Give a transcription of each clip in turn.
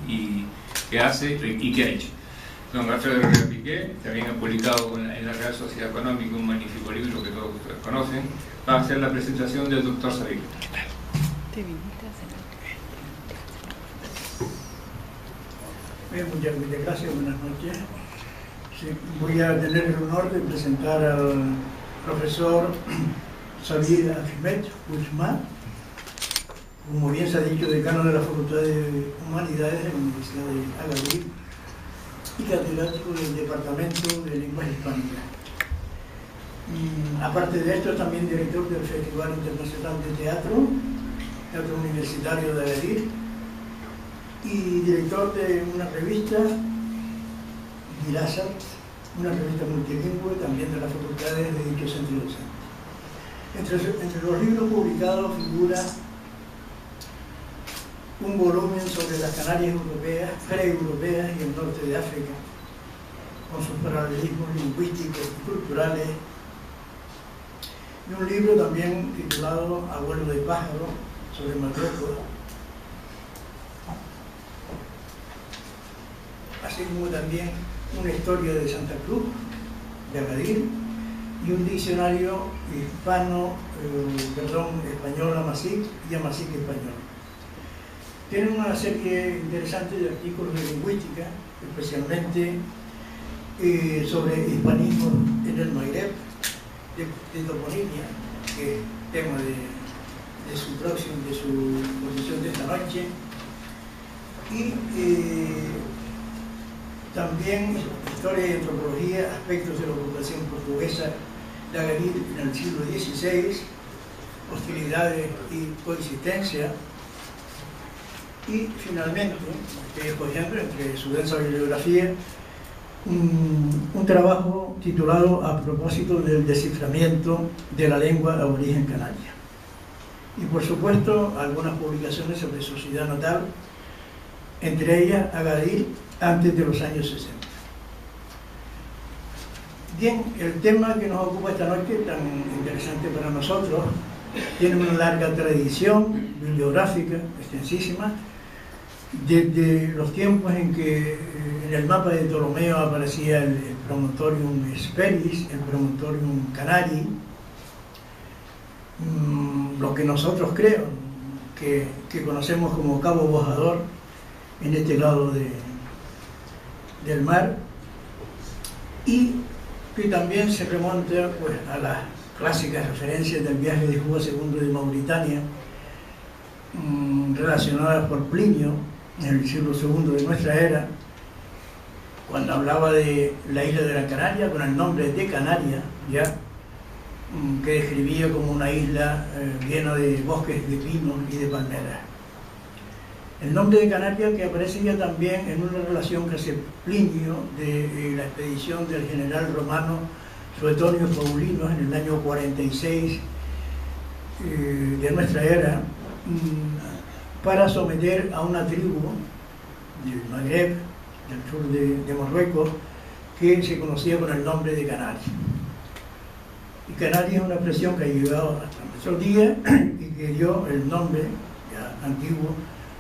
y que hace y que ha hecho. Don Alfredo Herrera Piqué también ha publicado en la Real Sociedad Económica un magnífico libro que todos ustedes conocen. Va a hacer la presentación del doctor Sabino. Muchas gracias, buenas noches. Sí, voy a tener el honor de presentar al profesor Xavier Ahmed Guzmán, como bien se ha dicho, decano de la Facultad de Humanidades de la Universidad de Agadir y catedrático del Departamento de Lenguas Hispánicas. Aparte de esto, también director del Festival Internacional de Teatro Universitario de Agadir, y director de una revista, Dirasat, una revista multilingüe también de las facultades de dicho centro docente. Entre los libros publicados figura un volumen sobre las Canarias europeas, pre-europeas y el norte de África, con sus paralelismos lingüísticos y culturales, y un libro también titulado Abuelo de pájaro, sobre Marruecos, así como también una historia de Santa Cruz, de Agadir, y un diccionario español Amasic y Amasic español. Tienen una serie interesante de artículos de lingüística, especialmente sobre hispanismo en el Magreb, de toponimia, que es tema de su posición de esta noche, y también historia y antropología, aspectos de la ocupación portuguesa de Agadir en el siglo XVI, hostilidades y coexistencia. Y finalmente, estoy escogiendo entre su densa bibliografía un trabajo titulado A propósito del desciframiento de la lengua aborigen canaria. Y por supuesto, algunas publicaciones sobre su ciudad natal, entre ellas Agadir, antes de los años 60. Bien, el tema que nos ocupa esta noche, tan interesante para nosotros, tiene una larga tradición bibliográfica, extensísima, desde los tiempos en que en el mapa de Ptolomeo aparecía el Promontorium Hesperis, el Promontorium Canari, lo que nosotros creo que conocemos como Cabo Bojador, en este lado del mar, y que también se remonta pues, a las clásicas referencias del viaje de Juba II de Mauritania, relacionadas por Plinio en el siglo II de nuestra era, cuando hablaba de la isla de Gran Canaria con el nombre de Canaria, ya que describía como una isla llena de bosques de pinos y de palmeras. El nombre de Canaria que aparece ya también en una relación que hace Plinio de la expedición del general romano Suetonio Paulinus en el año 46 de nuestra era, para someter a una tribu del Magreb, del sur de Marruecos, que se conocía con el nombre de Canarias. Y Canarias es una expresión que ha llegado hasta nuestros días y que dio el nombre ya antiguo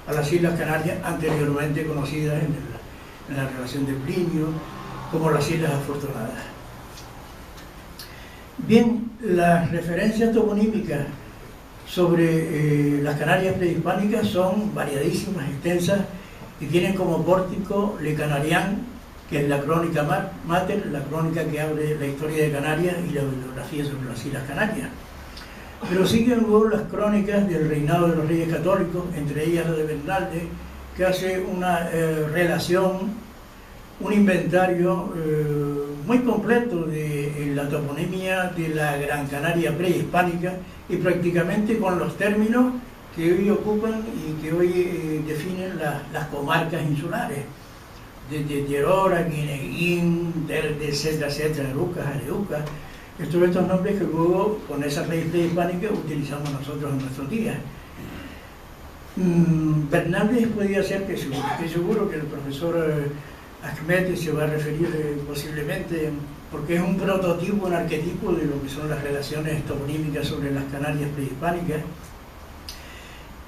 a las Islas Canarias, anteriormente conocidas en la relación de Plinio como las Islas Afortunadas. Bien, las referencias toponímicas sobre las Canarias prehispánicas son variadísimas, extensas, y tienen como pórtico Le Canarian, que es la crónica mater, la crónica que abre la historia de Canarias y la bibliografía sobre las Islas Canarias. Pero siguen luego las crónicas del reinado de los reyes católicos, entre ellas la de Bernalde, que hace una relación, un inventario muy completo de la toponimia de la Gran Canaria prehispánica, y prácticamente con los términos que hoy ocupan y que hoy definen las comarcas insulares, desde Gerora, Guineguín, etcétera, Arucas, Areucas, estos nombres que luego con esa raíz prehispánica utilizamos nosotros en nuestros días. Bernalde podría ser que seguro, estoy seguro que el profesor Ahmed se va a referir posiblemente, porque es un prototipo, un arquetipo de lo que son las relaciones toponímicas sobre las Canarias prehispánicas.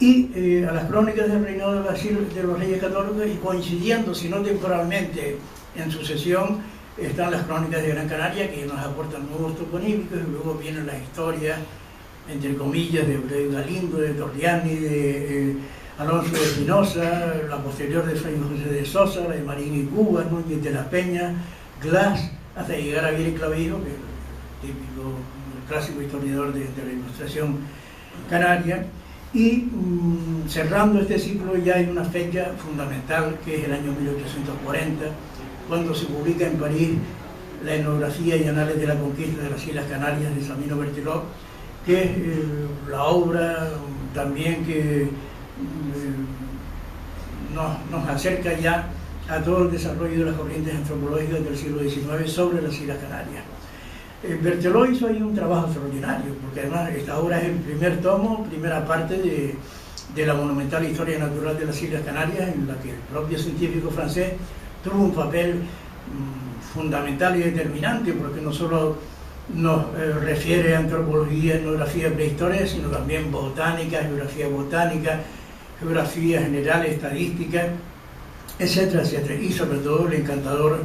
y a las crónicas del reinado de Brasil de los Reyes Católicos, y coincidiendo, si no temporalmente, en sucesión, están las crónicas de Gran Canaria, que nos aportan nuevos toponímicos, y luego vienen las historias, entre comillas, de Abreu Galindo, de Torriani, de Alonso de Espinosa, la posterior de Fray José de Sosa, la de Marín y Cuba, Núñez de la Peña, Glass, hasta llegar a Vieri Clavijo, que es el típico, el clásico historiador de la Ilustración canaria, y cerrando este ciclo ya en una fecha fundamental, que es el año 1840, cuando se publica en París la etnografía y anales de la conquista de las Islas Canarias de Sabino Berthelot, que es la obra también que nos acerca ya a todo el desarrollo de las corrientes antropológicas del siglo XIX sobre las Islas Canarias. Berthelot hizo ahí un trabajo extraordinario, porque además esta obra es el primer tomo, primera parte de la monumental historia natural de las Islas Canarias, en la que el propio científico francés tuvo un papel fundamental y determinante, porque no solo nos refiere a antropología, etnografía prehistoria, sino también botánica, geografía general, estadística, etcétera, etcétera, y sobre todo el encantador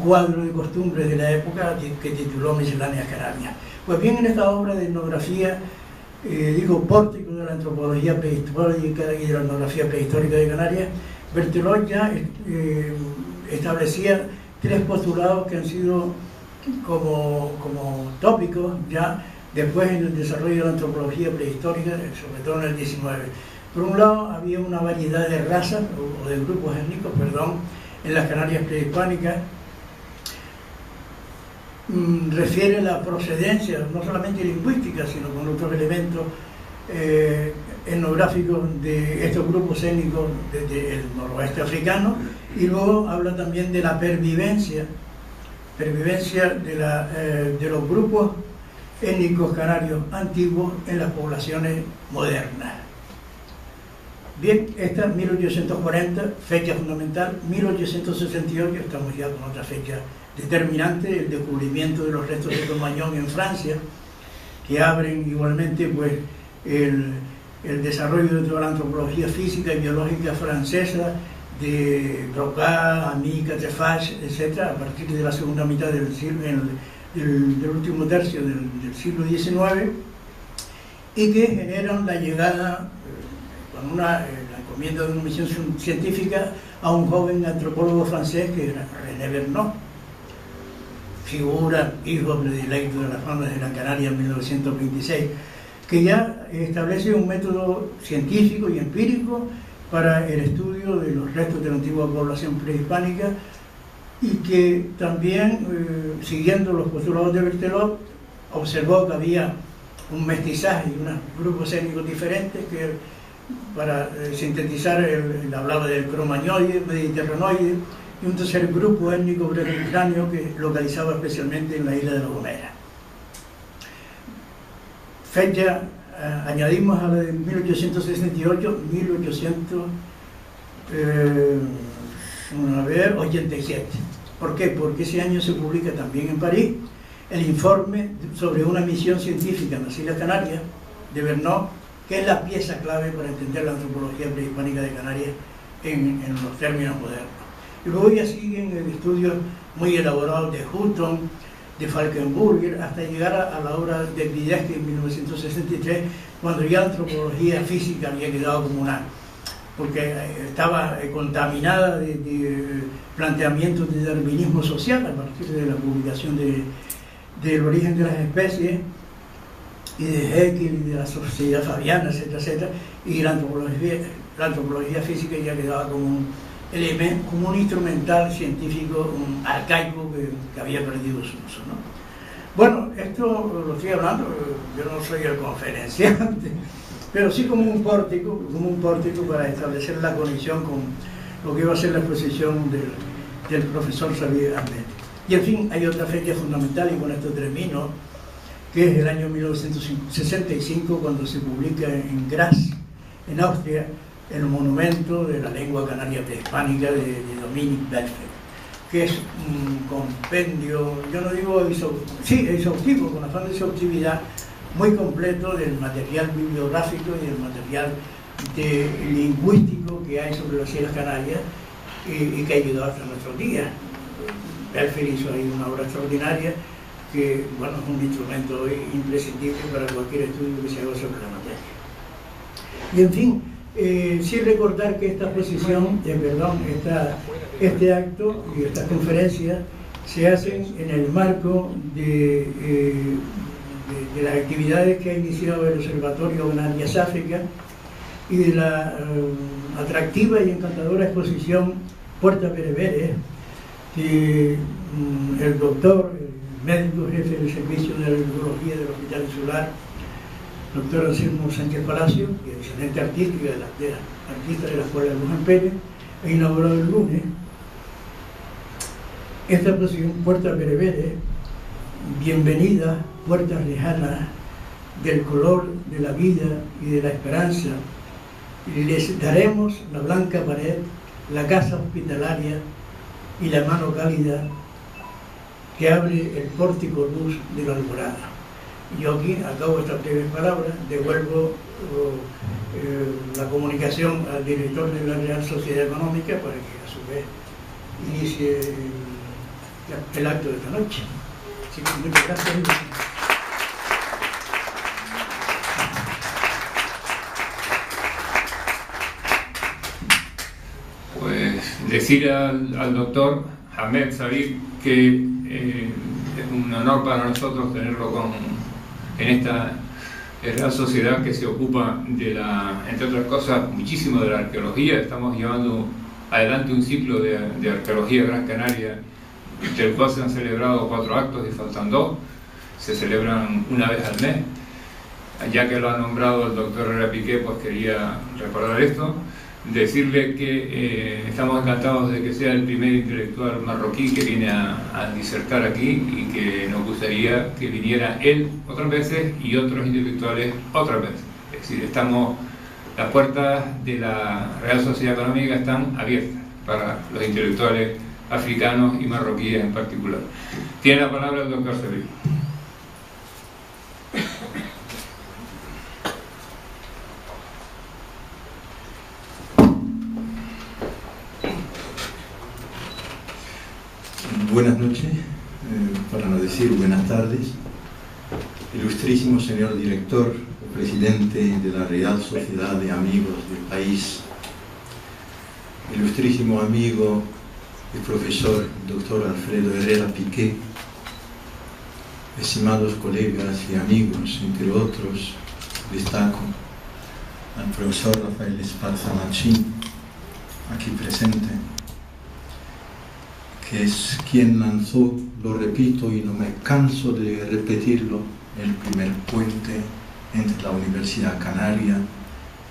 cuadro de costumbres de la época que tituló Misceláneas Canarias. Pues bien, en esta obra de etnografía, pórtico de la antropología prehistórica y de la etnografía prehistórica de Canarias, Berthelot ya establecía tres postulados que han sido como tópicos ya después en el desarrollo de la antropología prehistórica, sobre todo en el XIX. Por un lado, había una variedad de razas o de grupos étnicos, en las Canarias prehispánicas. Refiere la procedencia, no solamente lingüística, sino con otros elementos etnográficos de estos grupos étnicos del noroeste africano, y luego habla también de la pervivencia de los grupos étnicos canarios antiguos en las poblaciones modernas. Bien, esta 1840, fecha fundamental. 1868, estamos ya con otra fecha determinante, el descubrimiento de los restos de Cro-Magnon en Francia, que abren igualmente pues el desarrollo de toda la antropología física y biológica francesa, de Broca, Ami, Catrefage, etc., a partir de la segunda mitad del último tercio del siglo XIX, y que generan la llegada, con la encomienda de una misión científica, a un joven antropólogo francés que era René Vernon, figura, hijo predilecto de las bandas de Gran Canaria en 1926, que ya establece un método científico y empírico para el estudio de los restos de la antigua población prehispánica, y que también, siguiendo los postulados de Berthelot, observó que había un mestizaje y unos grupos étnicos diferentes, que para sintetizar, él hablaba del cromagnoide, mediterranoide, y un tercer grupo étnico brasileño que localizaba especialmente en la isla de La Gomera. Fecha, añadimos a la de 1868, 1887. ¿Por qué? Porque ese año se publica también en París el informe sobre una misión científica en las Islas Canarias de Vernon, que es la pieza clave para entender la antropología prehispánica de Canarias en los términos modernos. Y luego ya siguen estudios muy elaborados de Hutton, de Falkenburger, hasta llegar a la obra de Videsky en 1963, cuando ya la antropología física había quedado como porque estaba contaminada de planteamientos de darwinismo social a partir de la publicación del origen de las especies, y de Haeckel y de la sociedad fabiana, etcétera, etcétera, y la antropología física ya quedaba como un elemento, como un instrumental científico, un arcaico que había perdido su uso, ¿no? Bueno, esto lo estoy hablando, yo no soy el conferenciante, pero sí como un pórtico para establecer la conexión con lo que iba a ser la exposición del profesor Xavier Ahmed. Y en fin, hay otra fecha fundamental, y con esto termino, que es el año 1965, cuando se publica en Graz, en Austria, el monumento de la lengua canaria prehispánica de Dominique Belfort, que es un compendio, yo no digo exhaustivo, con afán de exhaustividad, muy completo del material bibliográfico y del material lingüístico que hay sobre las Islas Canarias y que ha ayudado hasta nuestros días. Belfield hizo ahí una obra extraordinaria que, bueno, es un instrumento imprescindible para cualquier estudio que se haga sobre la materia. Y en fin, sí recordar que esta exposición, este acto y estas conferencias se hacen en el marco de las actividades que ha iniciado el Observatorio Canarias África y de la atractiva y encantadora exposición Puerta Bereberes, que el doctor, el médico jefe del servicio de neurología del Hospital Insular, doctor Anselmo Sánchez Palacio, que es excelente artista de la Escuela de Luján Pérez, ha inaugurado el lunes esta exposición Puerta Bereberes, bienvenida, puertas lejanas del color de la vida y de la esperanza. Les daremos la blanca pared, la casa hospitalaria y la mano cálida que abre el pórtico luz de la alborada. Yo aquí acabo estas breves palabras, devuelvo la comunicación al director de la Real Sociedad Económica para que a su vez inicie el acto de esta noche. Así que muchas gracias. Pues decir al doctor Ahmed Sabir que es un honor para nosotros tenerlo en esta Real Sociedad que se ocupa de entre otras cosas, muchísimo de la arqueología. Estamos llevando adelante un ciclo de arqueología Gran Canaria, del cual se han celebrado 4 actos y faltan 2. Se celebran una vez al mes. Ya que lo ha nombrado el doctor Herrera Piqué, pues quería recordar esto. Decirle que estamos encantados de que sea el primer intelectual marroquí que viene a disertar aquí y que nos gustaría que viniera él otras veces y otros intelectuales otras veces. Es decir, las puertas de la Real Sociedad Económica están abiertas para los intelectuales africanos y marroquíes en particular. Tiene la palabra el doctor Sabir. Buenas noches, para no decir buenas tardes. Ilustrísimo señor director, presidente de la Real Sociedad de Amigos del país, ilustrísimo amigo y profesor doctor Alfredo Herrera Piqué, estimados colegas y amigos, entre otros, destaco al profesor Rafael Esparza Machín, aquí presente, que es quien lanzó, lo repito y no me canso de repetirlo, el primer puente entre la Universidad Canaria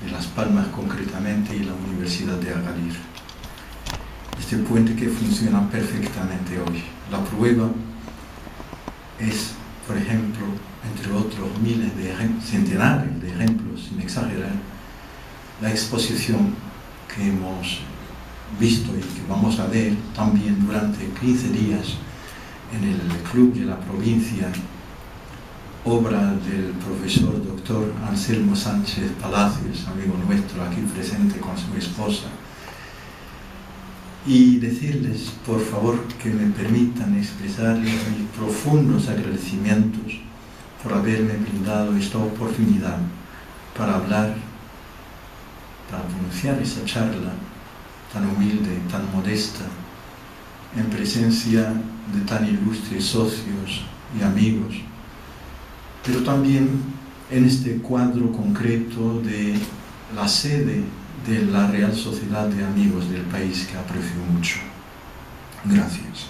de Las Palmas concretamente y la Universidad de Agadir. Este puente que funciona perfectamente hoy. La prueba es, por ejemplo, entre otros miles de centenares de ejemplos, sin exagerar, la exposición que hemos visto y que vamos a ver también durante 15 días en el Club de la Provincia, obra del profesor doctor Anselmo Sánchez Palacios, amigo nuestro aquí presente con su esposa, y decirles, por favor, que me permitan expresarles mis profundos agradecimientos por haberme brindado esta oportunidad para hablar, para pronunciar esa charla tan humilde, tan modesta, en presencia de tan ilustres socios y amigos, pero también en este cuadro concreto de la sede de la Real Sociedad de Amigos del país, que aprecio mucho. Gracias.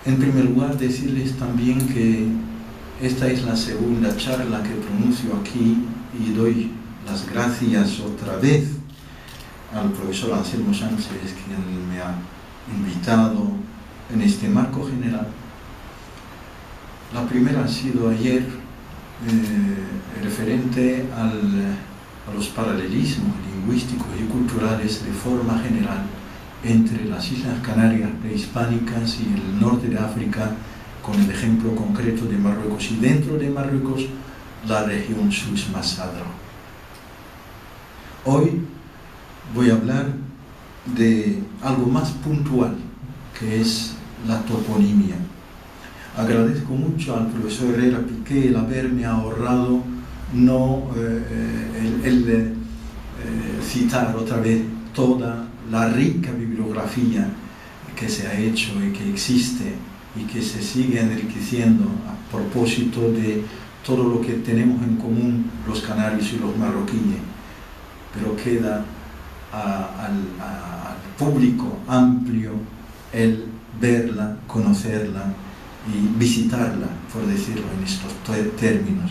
En primer lugar, decirles también que esta es la segunda charla que pronuncio aquí y doy las gracias otra vez al profesor Anselmo Sánchez, quien me ha invitado en este marco general. La primera ha sido ayer, referente a los paralelismos lingüísticos y culturales de forma general entre las Islas Canarias prehispánicas y el norte de África, con el ejemplo concreto de Marruecos, y dentro de Marruecos la región Souss Massadra. Hoy voy a hablar de algo más puntual, que es la toponimia. Agradezco mucho al profesor Herrera Piqué el haberme ahorrado citar otra vez toda la rica bibliografía que se ha hecho y que existe y que se sigue enriqueciendo a propósito de todo lo que tenemos en común los canarios y los marroquíes, pero queda al público amplio el verla, conocerla y visitarla, por decirlo en estos términos.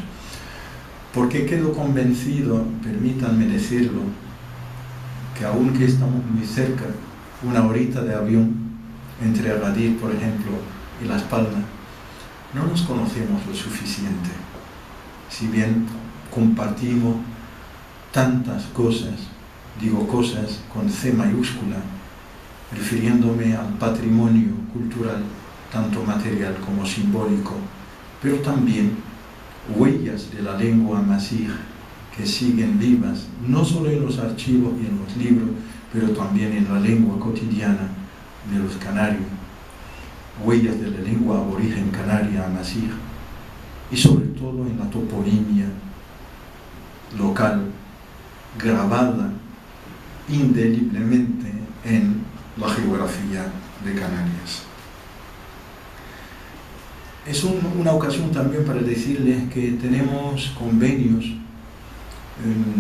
Porque quedo convencido, permítanme decirlo, que aunque estamos muy cerca, una horita de avión entre Agadir, por ejemplo, y Las Palmas, no nos conocemos lo suficiente. Si bien compartimos tantas cosas, digo cosas con C mayúscula, refiriéndome al patrimonio cultural, tanto material como simbólico, pero también huellas de la lengua amazigh que siguen vivas, no solo en los archivos y en los libros, pero también en la lengua cotidiana de los canarios, huellas de la lengua aborigen canaria amazigh, y sobre todo en la toponimia local, grabada indeliblemente en la geografía de Canarias. Es una ocasión también para decirles que tenemos convenios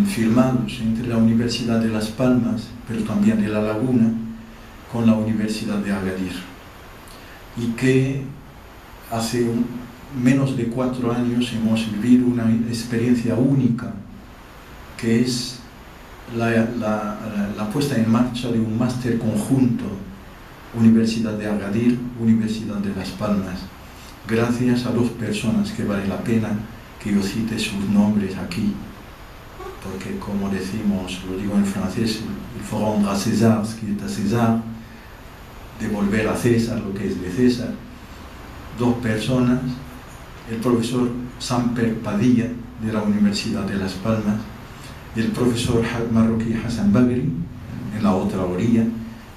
firmados entre la Universidad de Las Palmas, pero también de La Laguna, con la Universidad de Agadir, y que hace menos de 4 años hemos vivido una experiencia única, que es la puesta en marcha de un máster conjunto Universidad de Agadir, Universidad de Las Palmas, gracias a 2 personas que vale la pena que yo cite sus nombres aquí, porque como decimos, lo digo en francés, il faut rendre à César ce qui est à César, devolver a César lo que es de César. 2 personas, el profesor Samper Padilla de la Universidad de Las Palmas, el profesor marroquí Hassan Bagri en la otra orilla,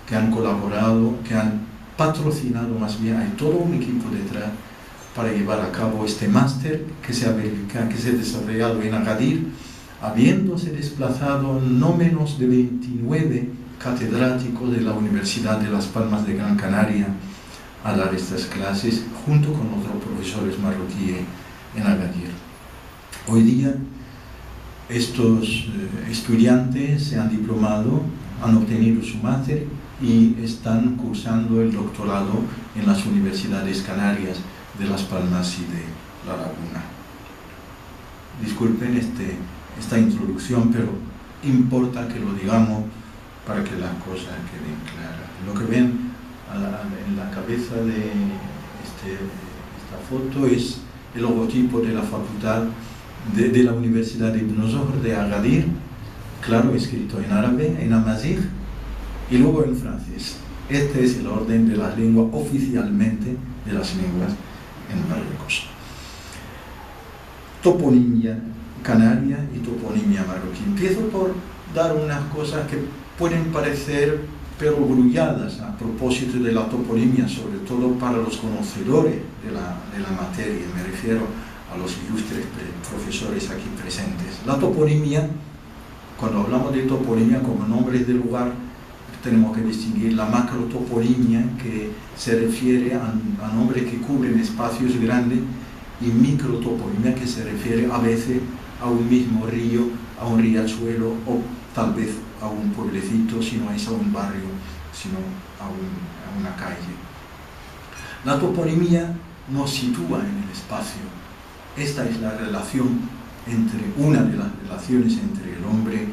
que han colaborado, que han patrocinado, más bien hay todo un equipo detrás para llevar a cabo este máster que se ha desarrollado en Agadir, habiéndose desplazado no menos de 29 catedráticos de la Universidad de Las Palmas de Gran Canaria a dar estas clases, junto con otros profesores marroquíes en Agadir. Hoy día estos estudiantes se han diplomado, han obtenido su máster y están cursando el doctorado en las universidades canarias de Las Palmas y de La Laguna. Disculpen esta introducción, pero importa que lo digamos para que las cosas queden claras. Lo que ven en la cabeza de esta foto es el logotipo de la facultad de la Universidad de Ibn Zohr de Agadir, claro, escrito en árabe, en amazigh y luego en francés. Este es el orden de las lenguas oficialmente de las lenguas en Marruecos. Toponimia canaria y toponimia marroquí. Empiezo por dar unas cosas que pueden parecer perogrulladas a propósito de la toponimia, sobre todo para los conocedores de la materia, me refiero a los ilustres profesores aquí presentes. La toponimia, cuando hablamos de toponimia como nombres de lugar, tenemos que distinguir la macrotoponimia, que se refiere a nombres que cubren espacios grandes, y microtoponimia, que se refiere a veces a un mismo río, a un riachuelo o tal vez a un pueblecito, si no es a un barrio, sino a una calle. La toponimia nos sitúa en el espacio. Esta es la relación una de las relaciones entre el hombre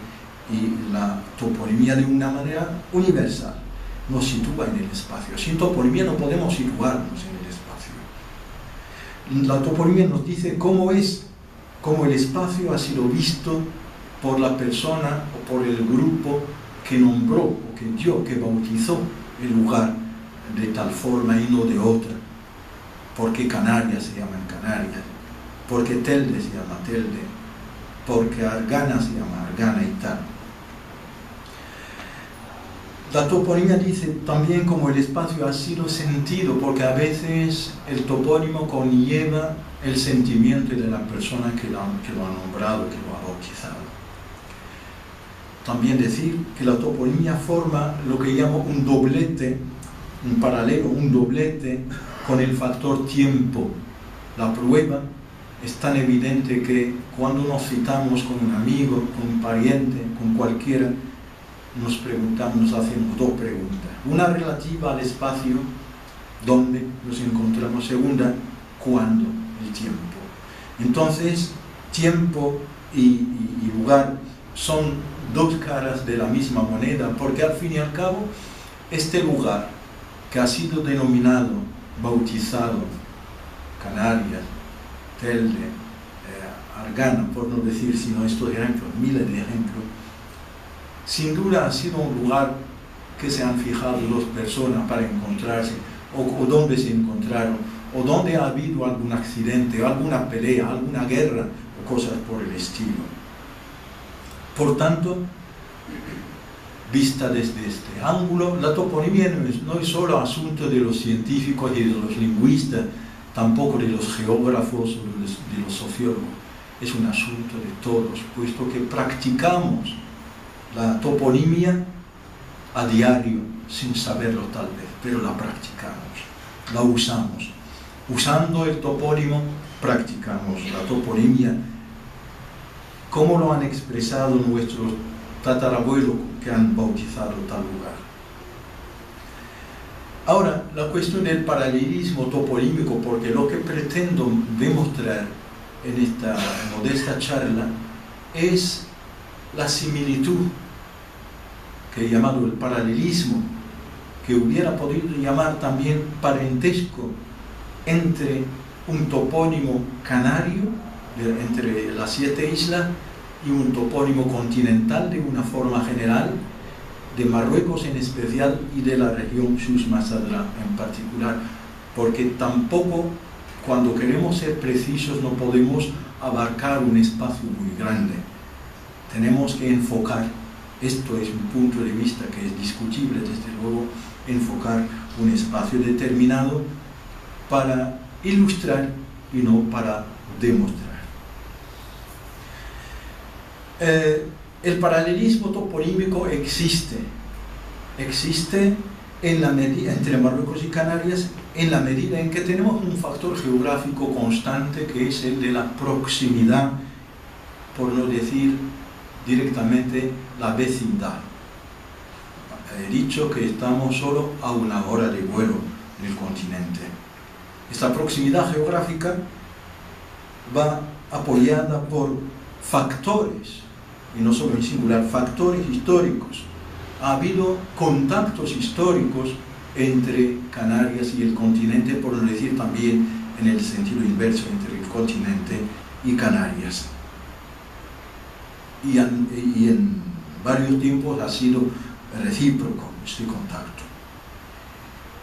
y la toponimia de una manera universal. Nos sitúa en el espacio. Sin toponimia no podemos situarnos en el espacio. La toponimia nos dice cómo el espacio ha sido visto por la persona o por el grupo que nombró, o que bautizó el lugar de tal forma y no de otra. Porque Canarias se llaman Canarias, porque Telde se llama Telde, porque Argana se llama Argana y tal. La toponimia dice también como el espacio ha sido sentido, porque a veces el topónimo conlleva el sentimiento de la persona que lo ha nombrado, que lo ha bautizado. También decir que la toponimia forma lo que llamo un doblete, un paralelo, un doblete con el factor tiempo. La prueba es tan evidente que cuando nos citamos con un amigo, con un pariente, con cualquiera, nos hacemos dos preguntas. Una relativa al espacio donde nos encontramos, segunda, ¿cuándo? El tiempo. Entonces, tiempo y lugar son dos caras de la misma moneda, porque al fin y al cabo, este lugar que ha sido denominado, bautizado, Canarias, Telde, Argana, por no decir sino estos ejemplos, miles de ejemplos, sin duda ha sido un lugar que se han fijado dos personas para encontrarse, o donde se encontraron, o donde ha habido algún accidente, alguna pelea, alguna guerra, o cosas por el estilo. Por tanto, vista desde este ángulo, la toponimia no es solo asunto de los científicos y de los lingüistas, tampoco de los geógrafos o de los sociólogos, es un asunto de todos, puesto que practicamos la toponimia a diario, sin saberlo tal vez, pero la practicamos, la usamos. Usando el topónimo, practicamos la toponimia, como lo han expresado nuestros tatarabuelos que han bautizado tal lugar. Ahora, la cuestión del paralelismo toponímico, porque lo que pretendo demostrar en esta modesta charla es la similitud que he llamado el paralelismo, que hubiera podido llamar también parentesco entre un topónimo canario, entre las 7 islas, y un topónimo continental de una forma general, de Marruecos en especial y de la región Sus Masadra en particular, porque tampoco, cuando queremos ser precisos, no podemos abarcar un espacio muy grande. Tenemos que enfocar, esto es un punto de vista que es discutible, desde luego, enfocar un espacio determinado para ilustrar y no para demostrar. El paralelismo toponímico existe en la medida, entre Marruecos y Canarias, en la medida en que tenemos un factor geográfico constante, que es el de la proximidad, por no decir directamente la vecindad. He dicho que estamos solo a 1 hora de vuelo del continente. Esta proximidad geográfica va apoyada por factores, y no solo en singular, factores históricos. Ha habido contactos históricos entre Canarias y el continente, por no decir también en el sentido inverso, entre el continente y Canarias. Y en varios tiempos ha sido recíproco este contacto.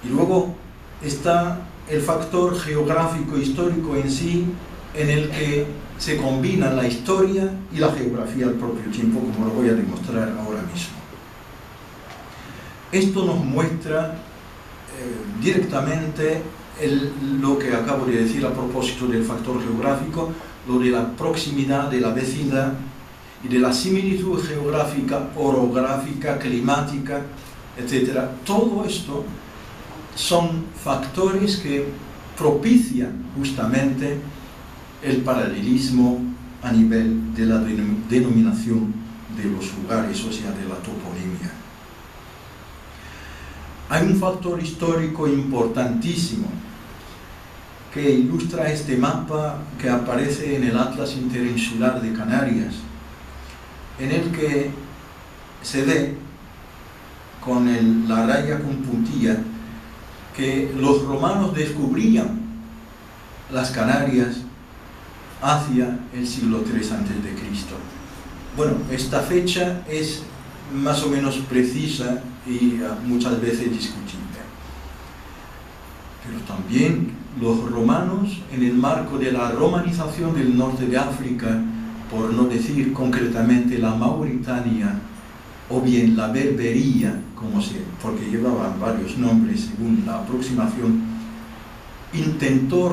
Y luego está el factor geográfico histórico en sí, en el que se combina la historia y la geografía al propio tiempo, como lo voy a demostrar ahora mismo. Esto nos muestra directamente lo que acabo de decir a propósito del factor geográfico, lo de la proximidad, de la vecindad y de la similitud geográfica, orográfica, climática, etc. Todo esto son factores que propician justamente el paralelismo a nivel de la denominación de los lugares, o sea, de la toponimia. Hay un factor histórico importantísimo que ilustra este mapa que aparece en el Atlas Interinsular de Canarias, en el que se ve con la raya con puntilla que los romanos descubrían las Canarias hacia el siglo III a.C. Bueno, esta fecha es más o menos precisa y muchas veces discutible. Pero también los romanos, en el marco de la romanización del norte de África, por no decir concretamente la Mauritania o bien la Berbería, porque llevaban varios nombres según la aproximación, intentó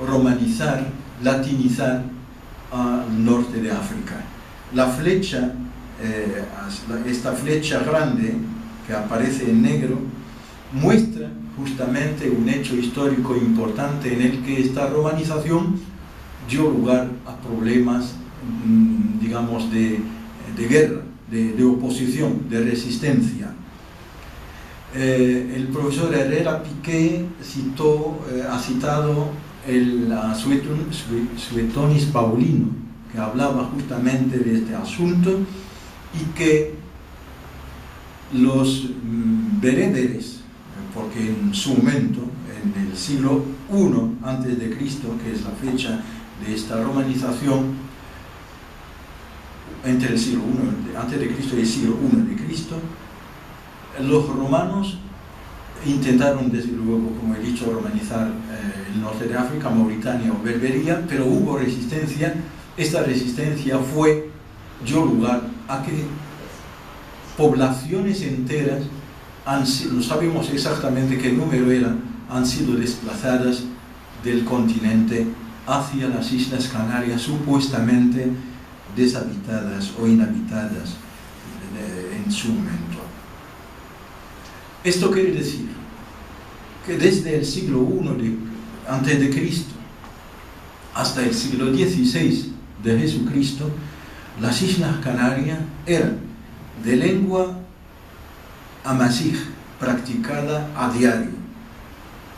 romanizar, latinizar al norte de África. La flecha, esta flecha grande que aparece en negro, muestra justamente un hecho histórico importante en el que esta romanización dio lugar a problemas, digamos, de guerra, de oposición, de resistencia. El profesor Herrera Piqué ha citado a Suetonis Paulino, que hablaba justamente de este asunto, y que los bereberes, porque en su momento, en el siglo I antes de Cristo, que es la fecha de esta romanización, entre el siglo I antes de Cristo y el siglo I de Cristo, los romanos intentaron, desde luego, como he dicho, romanizar el norte de África, Mauritania o Berbería, pero hubo resistencia. Esta resistencia dio lugar a que poblaciones enteras, no sabemos exactamente qué número eran, han sido desplazadas del continente hacia las Islas Canarias, supuestamente deshabitadas o inhabitadas en su momento. Esto quiere decir que desde el siglo I antes de Cristo hasta el siglo XVI de Jesucristo, las Islas Canarias eran de lengua amazigh, practicada a diario.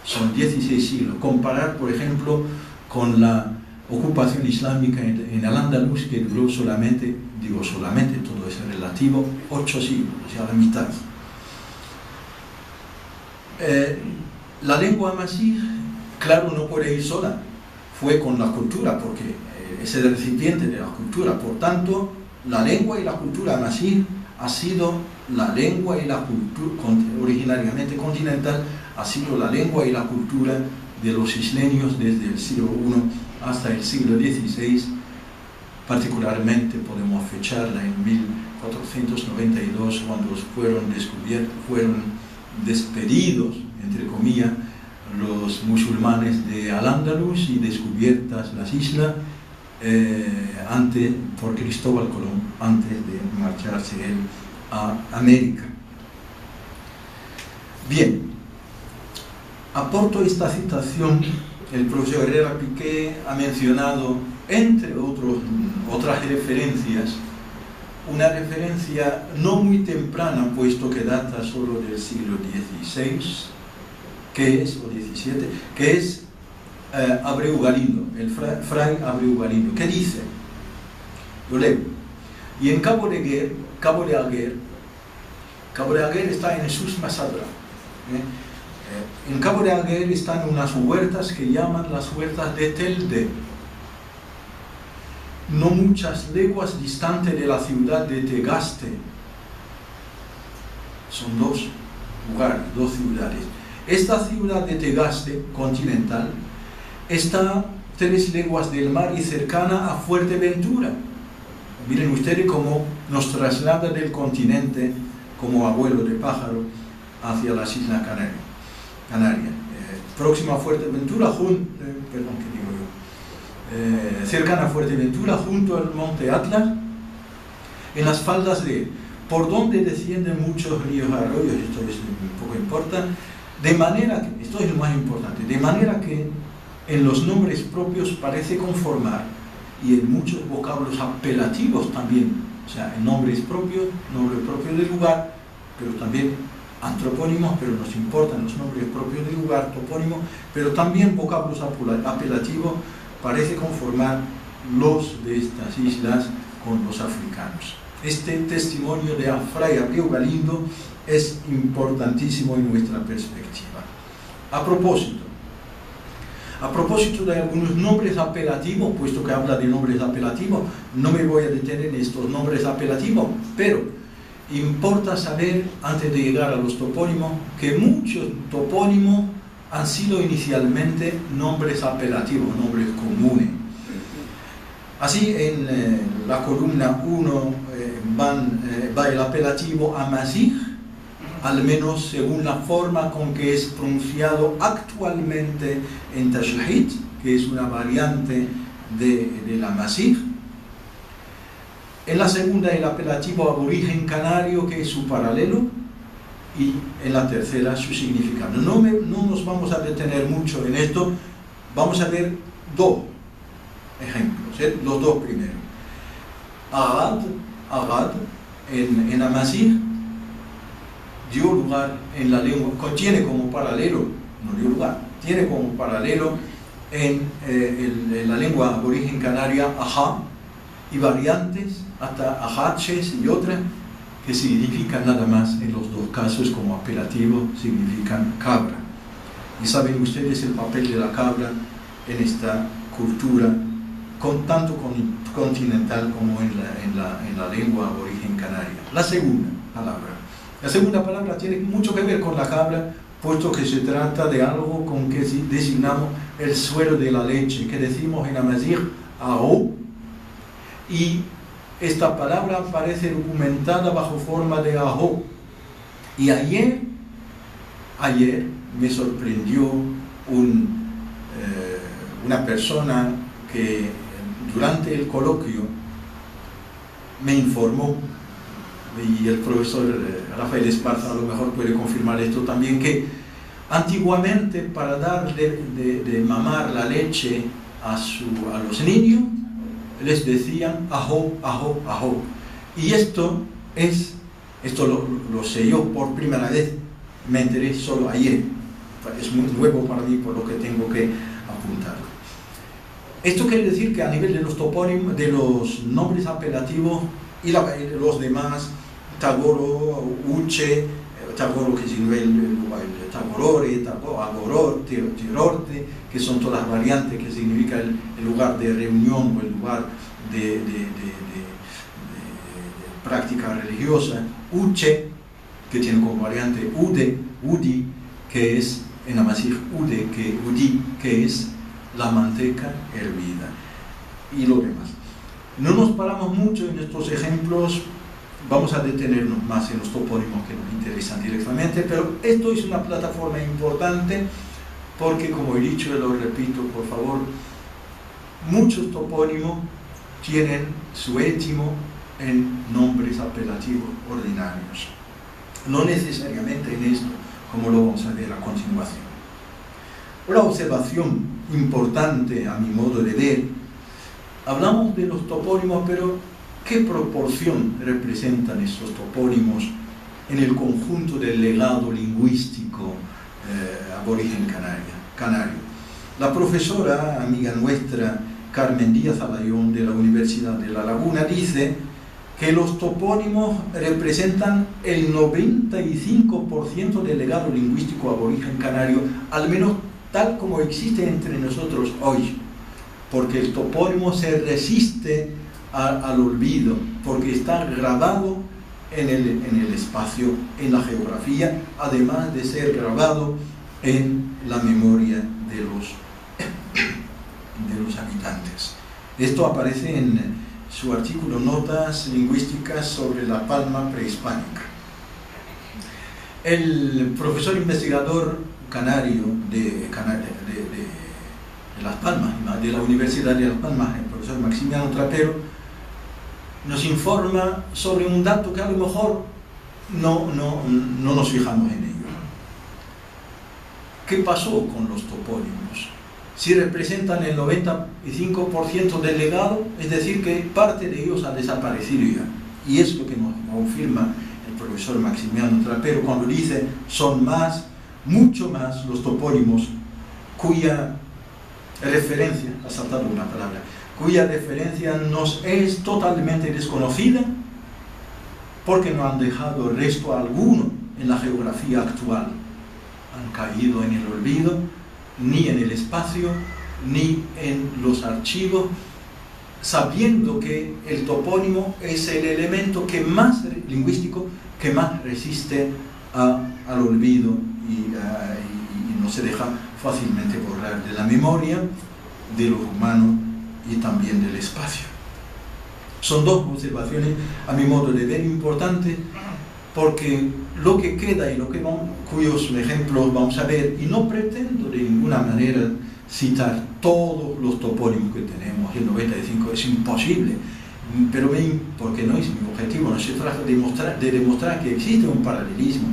Son 16 siglos. Comparar, por ejemplo, con la ocupación islámica en Al-Ándalus, que duró solamente, todo es relativo, 8 siglos, o sea, la mitad. La lengua amazigh, claro, no puede ir sola, fue con la cultura, porque es el recipiente de la cultura. Por tanto, la lengua y la cultura amazigh ha sido la lengua y la cultura, originariamente continental, ha sido la lengua y la cultura de los isleños desde el siglo I hasta el siglo XVI. Particularmente podemos fecharla en 1492, cuando fueron despedidos, entre comillas, los musulmanes de Al-Ándalus y descubiertas las islas por Cristóbal Colón, antes de marcharse él a América. Bien, aporto esta citación. El profesor Herrera Piqué ha mencionado, entre otras referencias, una referencia no muy temprana, puesto que data solo del siglo XVI, o XVII, que es Abreu Galindo, el fray Abreu Galindo, que dice, lo leo: y en Cabo de Alguer está en Jesús Masadra. En Cabo de Alguer están unas huertas que llaman las huertas de Telde, no muchas leguas distante de la ciudad de Tegaste. Son dos lugares, dos ciudades. Esta ciudad de Tegaste, continental, está 3 leguas del mar y cercana a Fuerteventura. Miren ustedes cómo nos traslada del continente como abuelo de pájaro hacia las Islas Canarias. Próxima a Fuerteventura, cercana a Fuerteventura, junto al monte Atlas, en las faldas por donde descienden muchos ríos y arroyos. Esto es un poco importante, de manera que, esto es lo más importante, de manera que en los nombres propios parece conformar, y en muchos vocablos apelativos también, o sea, en nombres propios, nombre propio del lugar, pero también antropónimos, pero nos importan los nombres propios del lugar, topónimos, pero también vocablos apelativos, parece conformar los de estas islas con los africanos. Este testimonio de Fray Abreu Galindo es importantísimo en nuestra perspectiva. A propósito de algunos nombres apelativos, puesto que habla de nombres apelativos, no me voy a detener en estos nombres apelativos, pero importa saber, antes de llegar a los topónimos, que muchos topónimos han sido inicialmente nombres apelativos, nombres comunes. Así, en la columna 1, va el apelativo Amazigh, al menos según la forma con que es pronunciado actualmente en Tajlid, que es una variante del Amazigh. En la segunda el apelativo aborigen canario, que es su paralelo, y en la tercera su significado. No nos vamos a detener mucho en esto, vamos a ver dos ejemplos, los dos primeros. Agad en Amazigh dio lugar en la lengua, tiene como paralelo, no dio lugar, tiene como paralelo en la lengua aborigen canaria ajá, y variantes hasta ajaches y otras que significan nada más en los dos casos como apelativo, significan cabra. Y saben ustedes el papel de la cabra en esta cultura, tanto continental como en la lengua aborigen canaria. La segunda palabra tiene mucho que ver con la cabra, puesto que se trata de algo con que designamos el suero de la leche, que decimos en Amazigh ao, y esta palabra aparece documentada bajo forma de ajo. Y ayer me sorprendió una persona que durante el coloquio me informó, y el profesor Rafael Esparza a lo mejor puede confirmar esto también, que antiguamente para dar de mamar la leche a los niños les decían ajo, ajo, ajo. Y esto lo sé yo por primera vez, me enteré solo ayer. Es muy nuevo para mí, por lo que tengo que apuntarlo. Esto quiere decir que a nivel de los topónimos, de los nombres apelativos y los demás, Tagoro, Uche, Tagoro que significa el Tagorore, Agoror, Tirorte, que son todas las variantes que significa el lugar de reunión o el lugar de práctica religiosa. Uche, que tiene como variante Ude, Udi, que es en Amazigh Ude, Udi, que es la manteca hervida, y lo demás. No nos paramos mucho en estos ejemplos, vamos a detenernos más en los topónimos que nos interesan directamente, pero esto es una plataforma importante porque, como he dicho y lo repito, por favor, muchos topónimos tienen su étimo en nombres apelativos ordinarios, no necesariamente en esto, como lo vamos a ver a continuación. Una observación importante a mi modo de ver: hablamos de los topónimos, pero ¿qué proporción representan estos topónimos en el conjunto del legado lingüístico aborigen canario? La profesora, amiga nuestra, Carmen Díaz Alayón, de la Universidad de La Laguna, dice que los topónimos representan el 95% del legado lingüístico aborigen canario, al menos tal como existe entre nosotros hoy, porque el topónimo se resiste al olvido, porque está grabado en el espacio, en la geografía, además de ser grabado en la memoria de los habitantes. Esto aparece en su artículo Notas lingüísticas sobre la palma prehispánica. El profesor investigador canario de Las Palmas, de la Universidad de Las Palmas, el profesor Maximiano Trapero, nos informa sobre un dato que a lo mejor no nos fijamos en ello. ¿Qué pasó con los topónimos? Si representan el 95% del legado, es decir, que parte de ellos ha desaparecido ya. Y es lo que nos confirma el profesor Maximiano Trapero cuando dice: son mucho más los topónimos cuya referencia, ha saltado una palabra, cuya referencia nos es totalmente desconocida, porque no han dejado resto alguno en la geografía actual. Han caído en el olvido, ni en el espacio, ni en los archivos, sabiendo que el topónimo es el elemento lingüístico que más resiste al olvido y no se deja fácilmente borrar de la memoria, de lo humano y también del espacio. Son dos observaciones, a mi modo de ver, importantes, porque lo que queda y cuyos ejemplos vamos a ver, y no pretendo de ninguna manera citar todos los topónimos que tenemos, el 95 es imposible, pero porque no es mi objetivo, no se trata de demostrar que existe un paralelismo,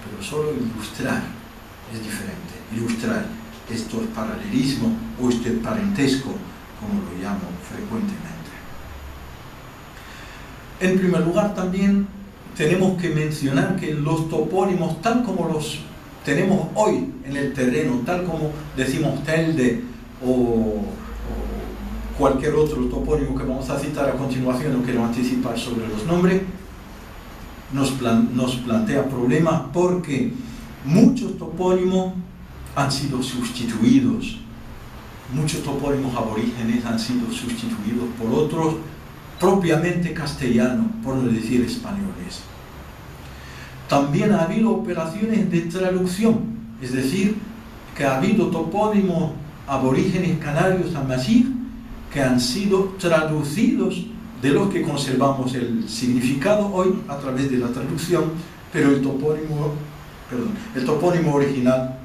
pero solo ilustrar es diferente, ilustrar estos paralelismos o este parentesco, como lo llamo frecuentemente. En primer lugar, también tenemos que mencionar que los topónimos, tal como los tenemos hoy en el terreno, tal como decimos Telde o cualquier otro topónimo que vamos a citar a continuación, no quiero anticipar sobre los nombres, nos plantea problemas porque muchos topónimos han sido sustituidos, muchos topónimos aborígenes han sido sustituidos por otros propiamente castellanos, por no decir españoles. También ha habido operaciones de traducción, es decir, que ha habido topónimos aborígenes canarios amasí que han sido traducidos, de los que conservamos el significado hoy a través de la traducción, pero el topónimo original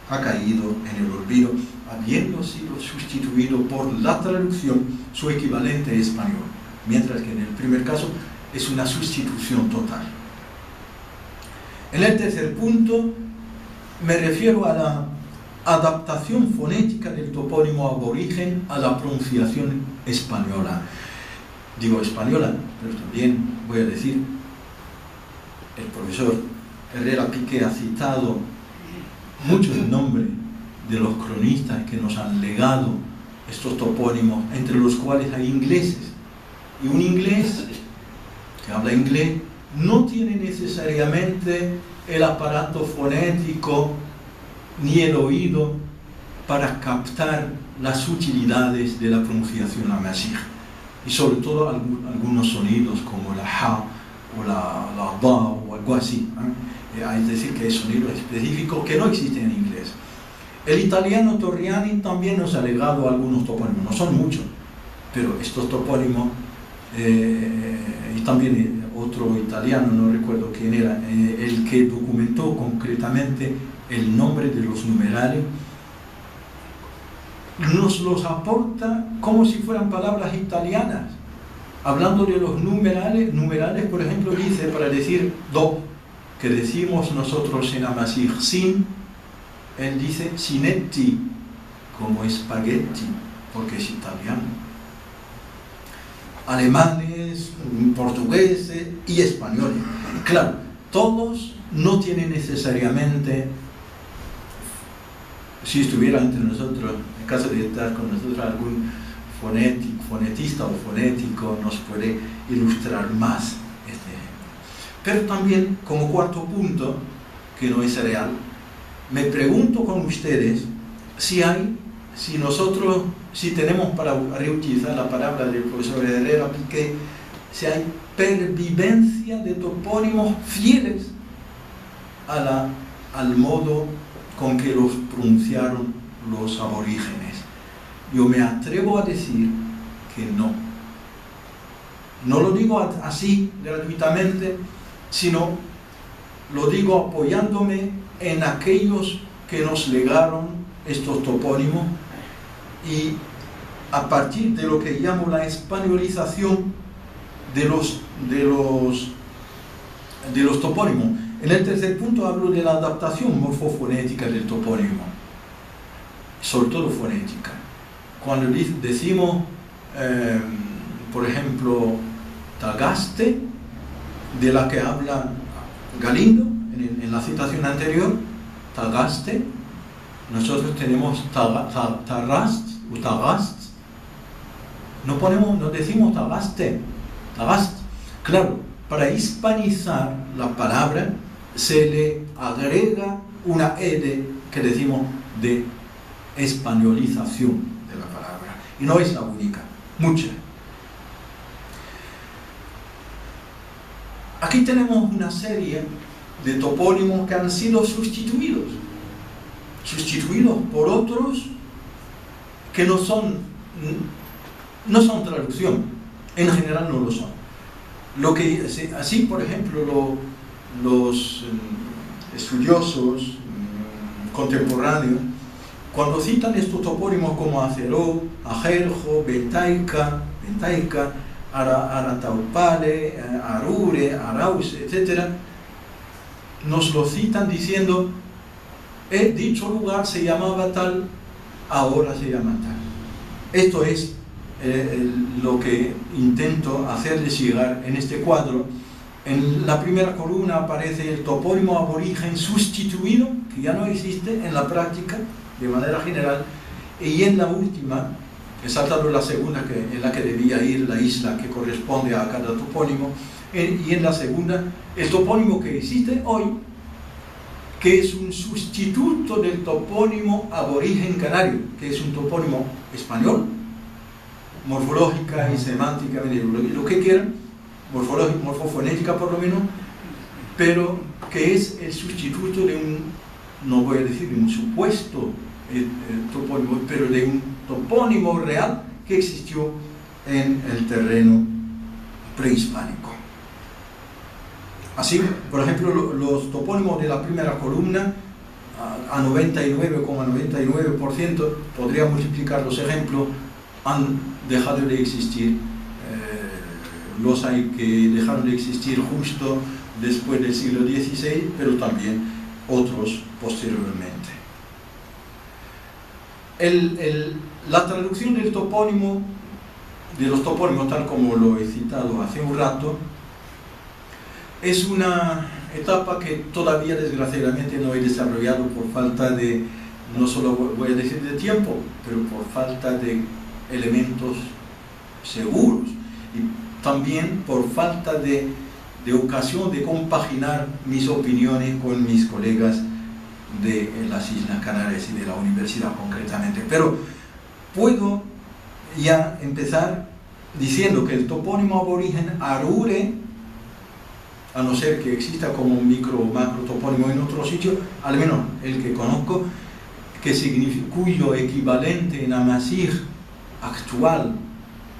ha caído en el olvido, habiendo sido sustituido por la traducción, su equivalente español, mientras que en el primer caso es una sustitución total. En el tercer punto me refiero a la adaptación fonética del topónimo aborigen a la pronunciación española. Digo española, pero también voy a decir, el profesor Herrera Piqué ha citado muchos nombres de los cronistas que nos han legado estos topónimos, entre los cuales hay ingleses. Y un inglés que habla inglés no tiene necesariamente el aparato fonético ni el oído para captar las sutilidades de la pronunciación amasí, y sobre todo algunos sonidos como la ja o la da o algo así, es decir, que hay sonidos específicos que no existen en inglés. El italiano Torriani también nos ha legado algunos topónimos, no son muchos, pero estos topónimos, y también otro italiano, no recuerdo quién era, el que documentó concretamente el nombre de los numerales, nos los aporta como si fueran palabras italianas. Hablando de los numerales, por ejemplo, dice, para decir do, que decimos nosotros en amasí sin, él dice sinetti, como espagueti, porque es italiano. Alemanes, portugueses y españoles. Claro, todos no tienen necesariamente, si estuviera entre nosotros, en caso de estar con nosotros algún fonetista o fonético, nos puede ilustrar más este ejemplo. Pero también, como cuarto punto, que no es real, me pregunto con ustedes si tenemos, para reutilizar la palabra del profesor Herrera Piqué, si hay pervivencia de topónimos fieles al modo con que los pronunciaron los aborígenes. Yo me atrevo a decir que no. No lo digo así gratuitamente, sino lo digo apoyándome en aquellos que nos legaron estos topónimos y a partir de lo que llamo la españolización de los topónimos. En el tercer punto hablo de la adaptación morfofonética del topónimo, sobre todo fonética. Cuando decimos, por ejemplo, Tagaste, de la que habla Galindo en la citación anterior, Tagaste, nosotros tenemos Tarrast o Tagast, no decimos Tagaste, Tagast. Claro, para hispanizar la palabra se le agrega una ed que decimos de españolización de la palabra, y no es la única, muchas. Aquí tenemos una serie de topónimos que han sido sustituidos por otros que no son traducción, En general no lo son. Así, por ejemplo, los estudiosos contemporáneos, cuando citan estos topónimos como Aceró, Ajerjo, Bentaica, Arataupale, Arure, Arause, etc., nos lo citan diciendo, dicho lugar se llamaba tal, ahora se llama tal. Esto es lo que intento hacerles llegar en este cuadro. En la primera columna aparece el topónimo aborigen sustituido, que ya no existe en la práctica de manera general, y en la última, he saltado la segunda, en la que debía ir la isla que corresponde a cada topónimo, y en la segunda, el topónimo que existe hoy, que es un sustituto del topónimo aborigen canario, que es un topónimo español, morfológica y semánticamente, lo que quieran, morfofonética por lo menos, pero que es el sustituto de un, no voy a decir de un supuesto topónimo, pero de un topónimo real que existió en el terreno prehispánico. Así, por ejemplo, los topónimos de la primera columna, a 99,99%, podría multiplicar los ejemplos, han dejado de existir. Los hay que dejaron de existir justo después del siglo XVI, pero también otros posteriormente. La traducción del topónimo, de los topónimos tal como lo he citado hace un rato, es una etapa que todavía desgraciadamente no he desarrollado por falta de, no solo voy a decir de tiempo, pero por falta de elementos seguros y también por falta de ocasión de compaginar mis opiniones con mis colegas de las Islas Canarias y de la universidad concretamente. Pero puedo ya empezar diciendo que el topónimo aborigen Arure, a no ser que exista como un micro o macro topónimo en otro sitio, al menos el que conozco, cuyo equivalente en Amazigh actual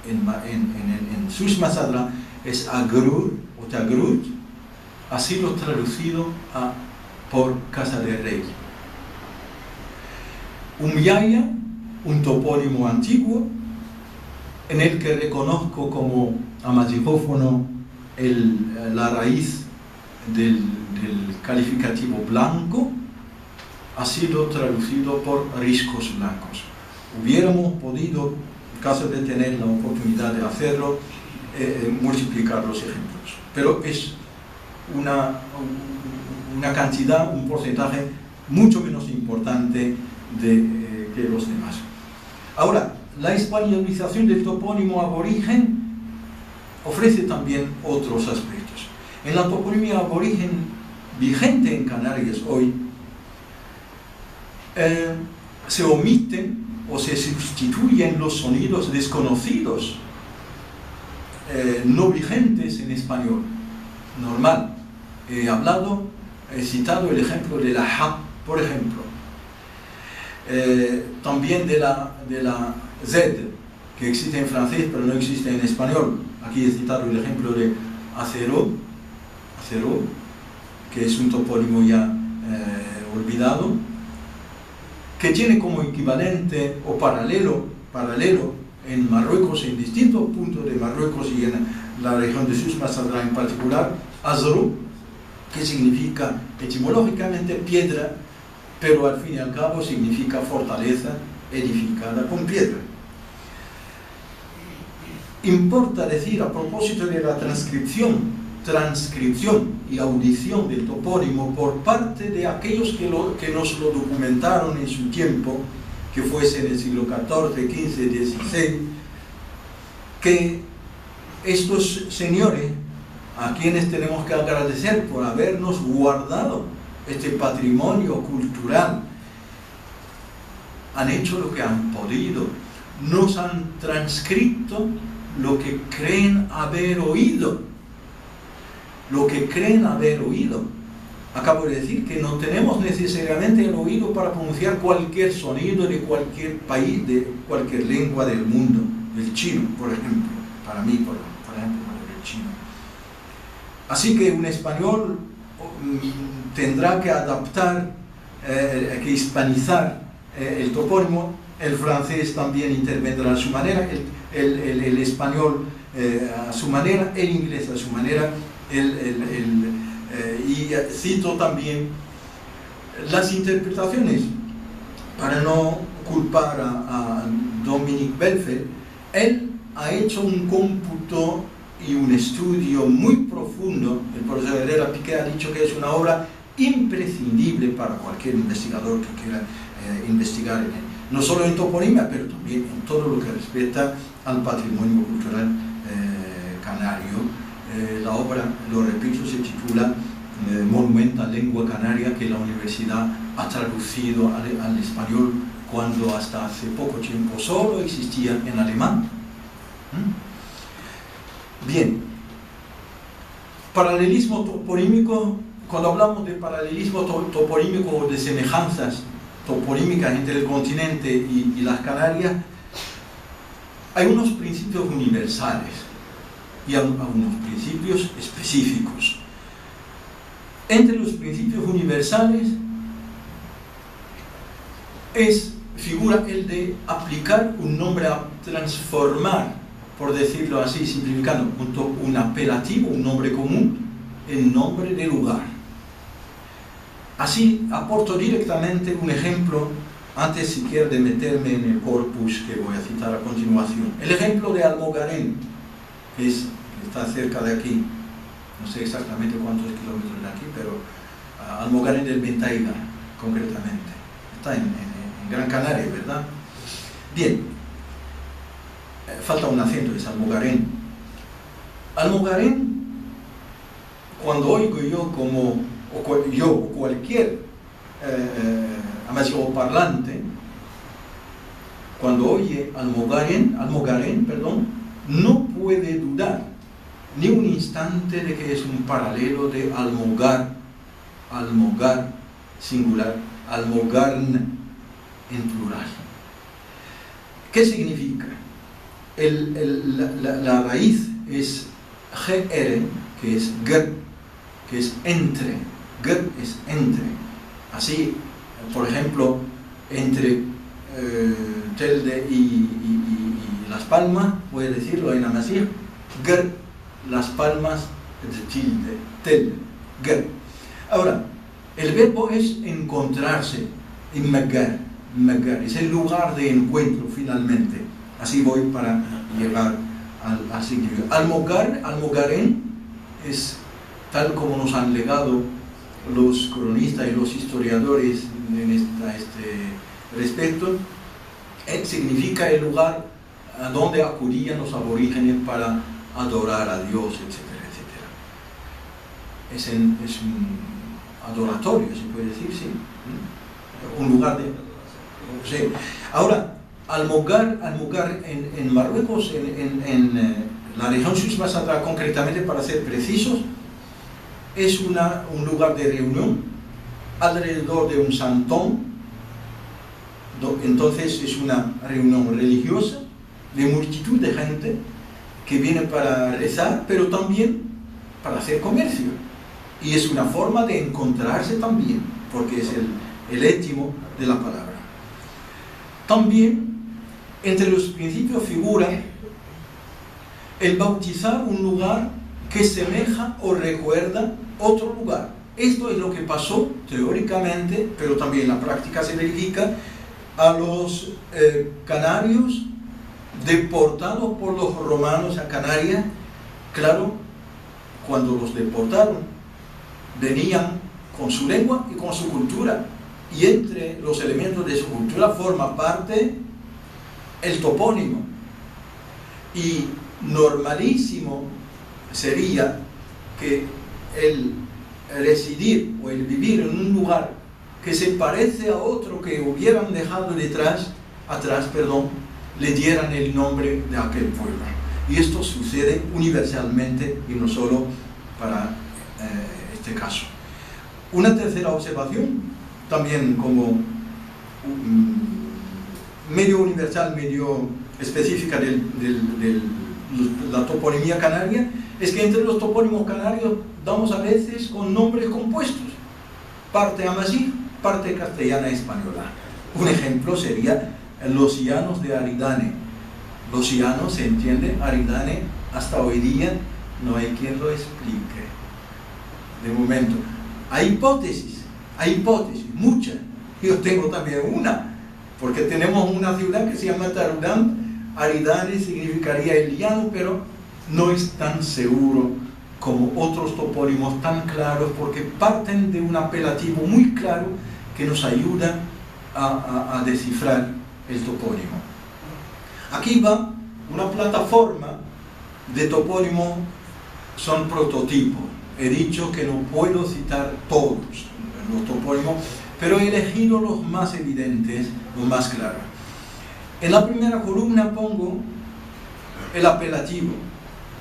en Susmasadra es Agrur o Tagrut, ha sido traducido por Casa de Rey. Umyaya, un topónimo antiguo, en el que reconozco como amazigófono la raíz del calificativo blanco, ha sido traducido por riscos blancos. Hubiéramos podido, en caso de tener la oportunidad de hacerlo, multiplicar los ejemplos, pero es una cantidad, un porcentaje mucho menos importante que los demás. Ahora, la españolización del topónimo aborigen ofrece también otros aspectos. En la toponimia aborigen vigente en Canarias hoy, se omiten o se sustituyen los sonidos desconocidos, no vigentes en español normal. He citado el ejemplo de la ja, por ejemplo, también de la z, que existe en francés pero no existe en español. Aquí he citado el ejemplo de acero, que es un topónimo ya olvidado, que tiene como equivalente o paralelo en Marruecos, en distintos puntos de Marruecos y en la región de Susmasadra en particular, Azru, que significa etimológicamente piedra, pero al fin y al cabo significa fortaleza edificada con piedra. Importa decir, a propósito de la transcripción y audición del topónimo por parte de aquellos que nos lo documentaron en su tiempo, que fuese en el siglo XIV, XV, XVI, que estos señores, a quienes tenemos que agradecer por habernos guardado este patrimonio cultural, han hecho lo que han podido, nos han transcrito lo que creen haber oído. Acabo de decir que no tenemos necesariamente el oído para pronunciar cualquier sonido de cualquier país, de cualquier lengua del mundo, del chino, por ejemplo, para mí, por ejemplo, el chino. Así que un español tendrá que adaptar, que hispanizar el topónimo, el francés también intervendrá a su manera, el español a su manera, el inglés a su manera, y cito también las interpretaciones, para no culpar a Dominique Belfeld. Él ha hecho un cómputo y un estudio muy profundo. El profesor Herrera Piqué ha dicho que es una obra imprescindible para cualquier investigador que quiera investigar en él, no solo en toponimia, pero también en todo lo que respecta al patrimonio cultural canario. La obra, lo repito, se titula Monumenta Lengua Canaria, que la universidad ha traducido al español cuando hasta hace poco tiempo solo existía en alemán. Bien, paralelismo toponímico. Cuando hablamos de paralelismo toponímico o de semejanzas toponímicas entre el continente y las Canarias, hay unos principios universales y algunos principios específicos. Entre los principios universales figura el de aplicar un nombre, a transformar, por decirlo así, simplificando, un apelativo, un nombre común, en nombre de lugar. Así aporto directamente un ejemplo, antes siquiera de meterme en el corpus que voy a citar a continuación. El ejemplo de Almogarén, que está cerca de aquí, no sé exactamente cuántos kilómetros de aquí, pero Almogarén del Ventaiga, concretamente. Está en Gran Canaria, ¿verdad? Bien, falta un acento, es Almogarén. Almogarén, cuando oigo yo o cualquier parlante, cuando oye Almogarén, no puede dudar ni un instante de que es un paralelo de almogar singular, almogarn en plural. ¿Qué significa? La raíz es gr, que es gr, que es entre. Gr es entre. Así, por ejemplo, entre Telde y Las Palmas, voy a decirlo en Amasir, gr, Las Palmas de tilde, Telde, gr. Ahora, el verbo es encontrarse, inmegar, es el lugar de encuentro finalmente. Así voy para llegar al significado. Almogarén es, tal como nos han legado los cronistas y los historiadores en este respecto, significa el lugar a donde acudían los aborígenes para adorar a Dios, etcétera, etcétera. Es un adoratorio, se puede decir, sí. Un lugar de... Sí. Ahora, Almogar en Marruecos, en la región Souss-Massa, concretamente, para ser precisos, es un lugar de reunión alrededor de un santón. Entonces es una reunión religiosa de multitud de gente que viene para rezar, pero también para hacer comercio. Y es una forma de encontrarse también, porque es el étimo de la palabra. También entre los principios figura el bautizar un lugar que semeja o recuerda otro lugar. Esto es lo que pasó teóricamente, pero también en la práctica se verifica, a los canarios deportados por los romanos a Canarias. Claro, cuando los deportaron, venían con su lengua y con su cultura, y entre los elementos de su cultura forma parte el topónimo. Y normalísimo sería que el residir o el vivir en un lugar que se parece a otro que hubieran dejado atrás, le dieran el nombre de aquel pueblo. Y esto sucede universalmente y no solo para este caso. Una tercera observación, también como medio universal, medio específica del la toponimia canaria, es que entre los topónimos canarios damos a veces con nombres compuestos, parte amazigh, parte castellana española. Un ejemplo sería los llanos de Aridane. Los llanos, se entiende, Aridane, hasta hoy día no hay quien lo explique. De momento, hay hipótesis, muchas. Yo tengo también una, porque tenemos una ciudad que se llama Tarudán. Aridane significaría el llano, pero no es tan seguro como otros topónimos tan claros, porque parten de un apelativo muy claro que nos ayuda a descifrar el topónimo. Aquí va una plataforma de topónimos, son prototipos. He dicho que no puedo citar todos los topónimos, pero he elegido los más evidentes, los más claros. En la primera columna pongo el apelativo,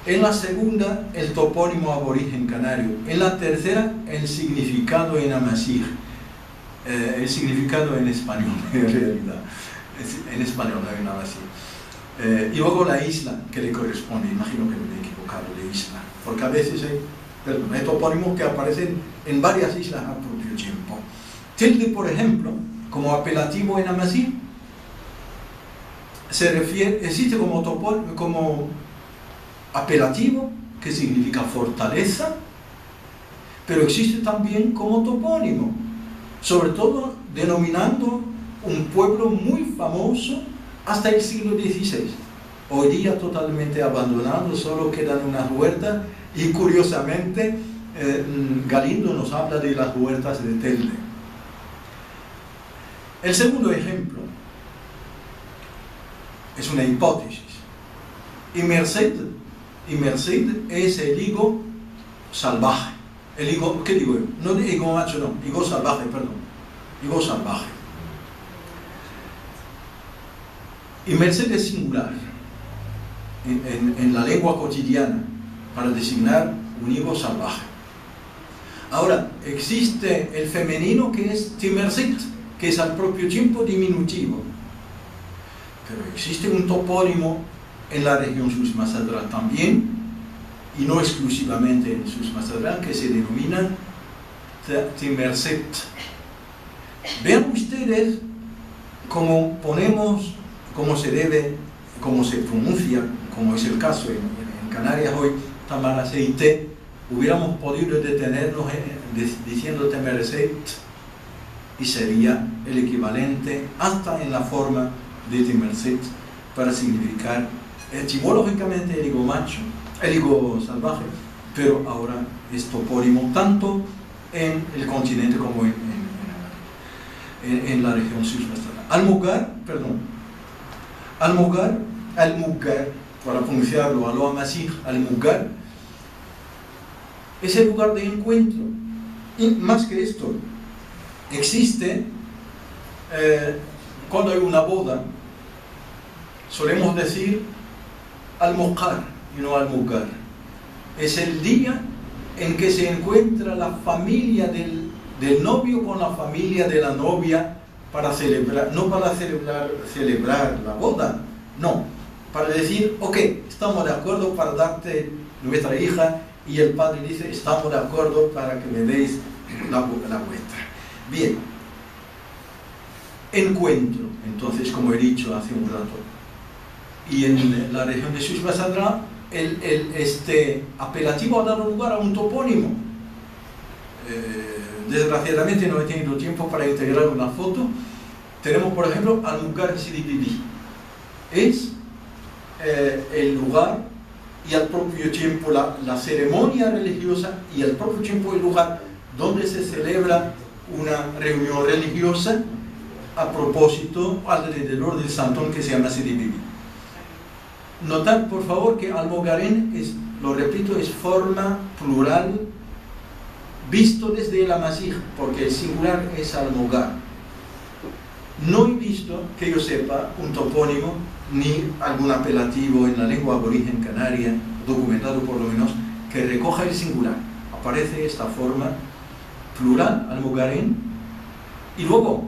en la segunda el topónimo aborigen canario, en la tercera el significado en amazigh, el significado en español, en realidad, en español no hay nada así. Y luego la isla que le corresponde, imagino que me he equivocado de isla, porque a veces hay topónimos que aparecen en varias islas al propio tiempo. Tilde, por ejemplo, como apelativo en amazigh, existe como apelativo, que significa fortaleza, pero existe también como topónimo, sobre todo denominando un pueblo muy famoso hasta el siglo XVI. Hoy día totalmente abandonado, solo quedan unas huertas, y curiosamente Galindo nos habla de las huertas de Telde. El segundo ejemplo es una hipótesis. Y Merced es el higo salvaje. El higo, ¿qué digo yo? No higo macho, no, higo salvaje, perdón. Higo salvaje. Y Merced es singular en la lengua cotidiana para designar un higo salvaje. Ahora, existe el femenino que es Timerced, que es al propio tiempo diminutivo. Pero existe un topónimo en la región Sus-Mazatlán también, y no exclusivamente en Sus-Mazatlán, que se denomina Timerced. Vean ustedes cómo ponemos, cómo se pronuncia, como es el caso en Canarias hoy, Tamaraceite. Hubiéramos podido detenernos diciendo Timerced, y sería el equivalente hasta en la forma de Timerced para significar etimológicamente el higo macho, el higo salvaje, pero ahora es topónimo tanto en el continente como en la región Sus-Mazatlán. Almugar, para pronunciarlo a lo amazigh, Almugar es el lugar de encuentro. Y más que esto, existe cuando hay una boda, solemos decir almocar y no almugar. Es el día en que se encuentra la familia del novio con la familia de la novia para celebrar, no para celebrar la boda, no, para decir, ok, estamos de acuerdo para darte nuestra hija, y el padre dice, estamos de acuerdo para que me deis la vuestra. Bien, encuentro, entonces, como he dicho hace un rato, y en la región de Sus-Mazatlán este apelativo ha dado lugar a un topónimo. Desgraciadamente no he tenido tiempo para integrar una foto. Tenemos, por ejemplo, Almugar Sidibidi. Es el lugar y al propio tiempo la ceremonia religiosa, y al propio tiempo el lugar donde se celebra una reunión religiosa a propósito alrededor del santón que se llama Sidibidi. Notad por favor que almogarén es, lo repito, es forma plural visto desde el amazigh, porque el singular es almogar. No he visto, que yo sepa, un topónimo ni algún apelativo en la lengua aborigen canaria, documentado por lo menos, que recoja el singular. Aparece esta forma plural, almogarén, y luego,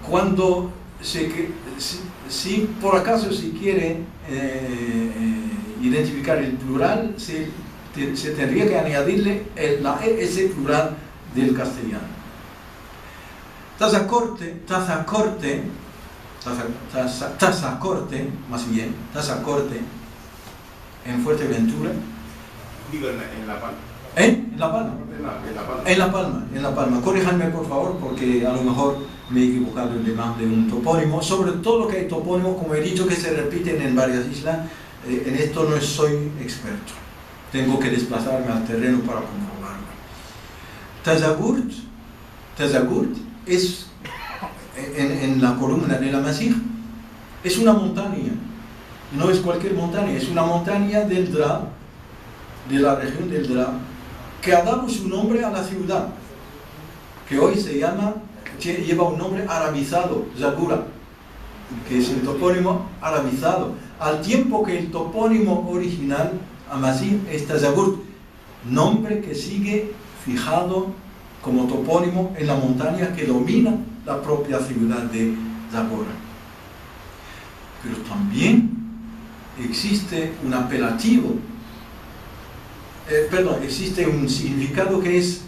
cuando si por acaso se quiere identificar el plural, se tendría que añadirle la ese plural del castellano. Tazacorte, más bien, Tazacorte, en Fuerteventura. Digo, en La Palma. ¿En La Palma? En La Palma. Corríjanme por favor, porque a lo mejor me he equivocado en demás de un topónimo. Sobre todo que hay topónimos, como he dicho, que se repiten en varias islas. En esto no soy experto. Tengo que desplazarme al terreno para comprobarlo. Tazagurt es, en la columna de la Masij, es una montaña. No es cualquier montaña, es una montaña del Dra, de la región del Dra, que ha dado su nombre a la ciudad, que hoy lleva un nombre arabizado, Zagura, que es el topónimo arabizado, al tiempo que el topónimo original, Amazigh, es Tazagurt, nombre que sigue fijado como topónimo en la montaña que domina la propia ciudad de Zagora. Pero también existe un apelativo, existe un significado que es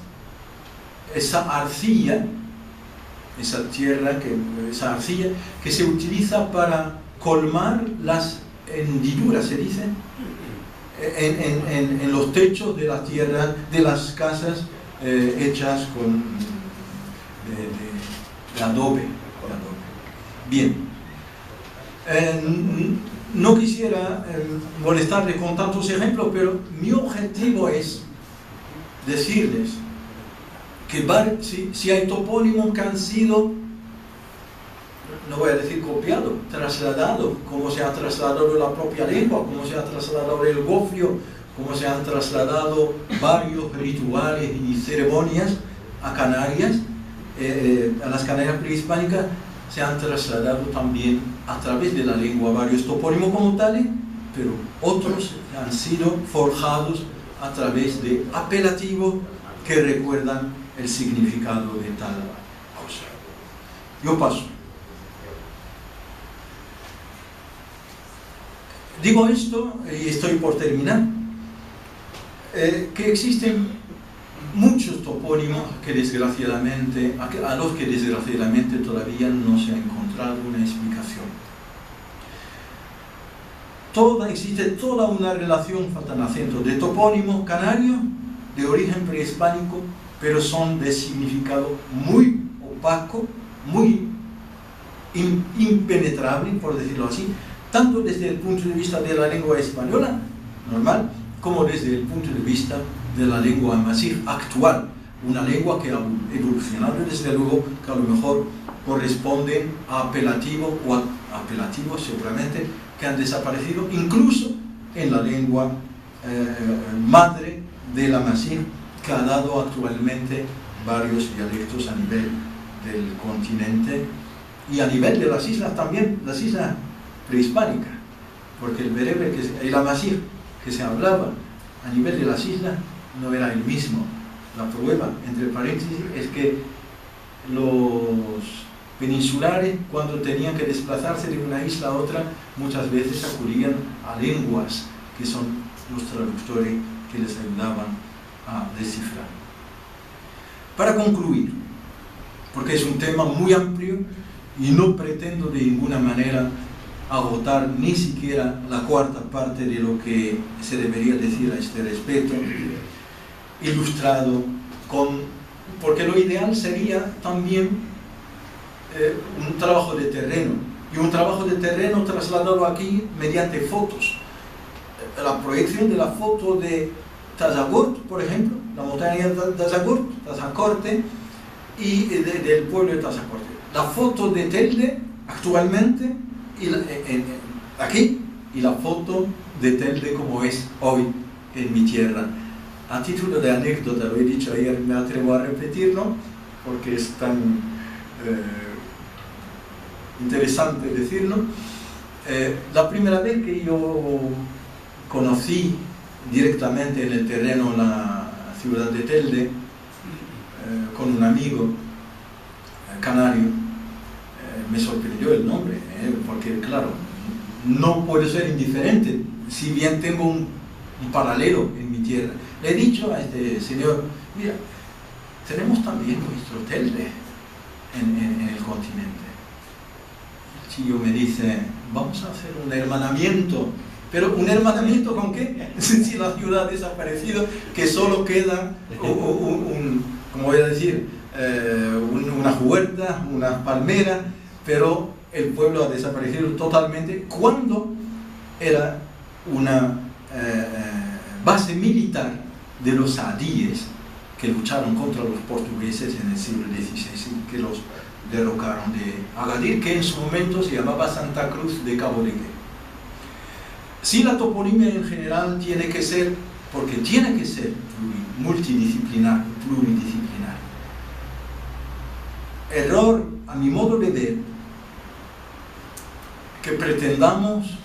esa arcilla, esa arcilla que se utiliza para colmar las hendiduras, se dice, en los techos de las tierras, de las casas hechas con de adobe. Bien. No quisiera molestarles con tantos ejemplos, pero mi objetivo es decirles que si hay topónimos que han sido, no voy a decir copiados, trasladados, como se ha trasladado la propia lengua, como se ha trasladado el gofio, como se han trasladado varios rituales y ceremonias a Canarias, a las Canarias prehispánicas, se han trasladado también a través de la lengua varios topónimos como tales, pero otros han sido forjados a través de apelativos que recuerdan el significado de tal cosa. Yo paso. Digo esto, y estoy por terminar, que existen muchos topónimos que desgraciadamente, a los que desgraciadamente todavía no se ha encontrado una explicación. Existe toda una relación, faltan acentos, de topónimos canarios de origen prehispánico, pero son de significado muy opaco, muy impenetrable, por decirlo así, tanto desde el punto de vista de la lengua española normal, como desde el punto de vista de la lengua amazigh actual, una lengua que ha evolucionado, desde luego, que a lo mejor corresponden a apelativos o a apelativos seguramente que han desaparecido incluso en la lengua madre del amazigh, que ha dado actualmente varios dialectos a nivel del continente y a nivel de las islas también, las islas prehispánicas, porque el bereber, el amazigh que se hablaba a nivel de las islas no era el mismo. La prueba, entre paréntesis, es que los peninsulares, cuando tenían que desplazarse de una isla a otra, muchas veces acudían a lenguas que son los traductores que les ayudaban a descifrar. Para concluir, porque es un tema muy amplio y no pretendo de ninguna manera agotar ni siquiera la cuarta parte de lo que se debería decir a este respecto, ilustrado porque lo ideal sería también un trabajo de terreno, y un trabajo de terreno trasladado aquí mediante fotos. La proyección de la foto de Tazagurt, por ejemplo, la montaña de Tazacorte, y del pueblo de Tazacorte. La foto de Telde actualmente aquí, y la foto de Telde como es hoy en mi tierra. A título de anécdota, lo he dicho ayer, me atrevo a repetirlo porque es tan interesante decirlo. La primera vez que yo conocí directamente en el terreno la ciudad de Telde con un amigo canario, me sorprendió el nombre, porque claro, no puede ser indiferente si bien tengo un paralelo en mi tierra, le he dicho a este señor, mira, tenemos también nuestro Telde en el continente. El chico me dice, vamos a hacer un hermanamiento. ¿Pero un hermanamiento con qué? Si la ciudad ha desaparecido, que solo queda ¿cómo voy a decir? Unas huertas, unas palmeras, pero el pueblo ha desaparecido totalmente cuando era una base militar de los adíes que lucharon contra los portugueses en el siglo XVI, que los derrocaron de Agadir, que en su momento se llamaba Santa Cruz de Cabo de Gué. Sí, la toponimia en general tiene que ser, porque tiene que ser multidisciplinar, pluridisciplinar. Error, a mi modo de ver, que pretendamos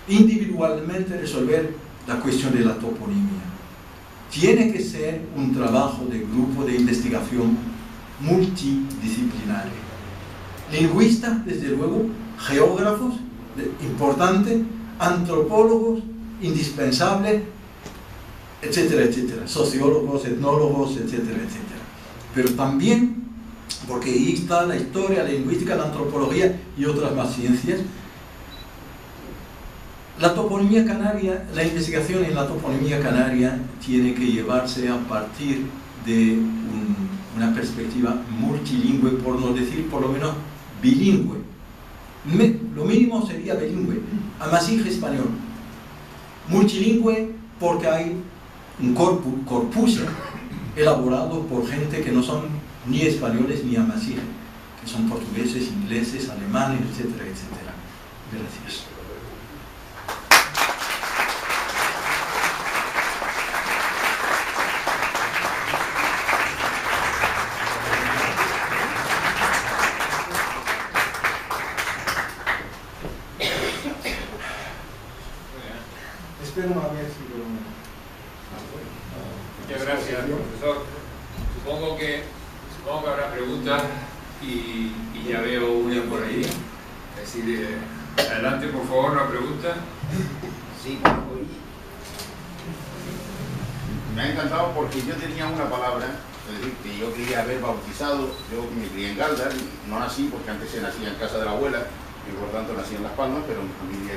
individualmente resolver la cuestión de la toponimia. Tiene que ser un trabajo de grupo de investigación multidisciplinario. Lingüistas, desde luego, geógrafos, importante, antropólogos, indispensables, etcétera, etcétera, sociólogos, etnólogos, etcétera, etcétera. Pero también, porque ahí está la historia, la lingüística, la antropología y otras más ciencias, la toponimia canaria, la investigación en la toponimia canaria tiene que llevarse a partir de una perspectiva multilingüe, por no decir por lo menos bilingüe. Lo mínimo sería bilingüe, amazigh español. Multilingüe porque hay un corpus elaborado por gente que no son ni españoles ni amazigh, que son portugueses, ingleses, alemanes, etcétera, etcétera. Gracias. Muchas gracias, profesor. Supongo que habrá preguntas y ya veo una por ahí. Es decir, adelante, por favor, la pregunta. Sí, me ha encantado porque yo tenía una palabra, es decir, que yo quería haber bautizado. Yo me crié en Galdar, no nací porque antes se nacía en casa de la abuela y por tanto nací en Las Palmas, pero mi familia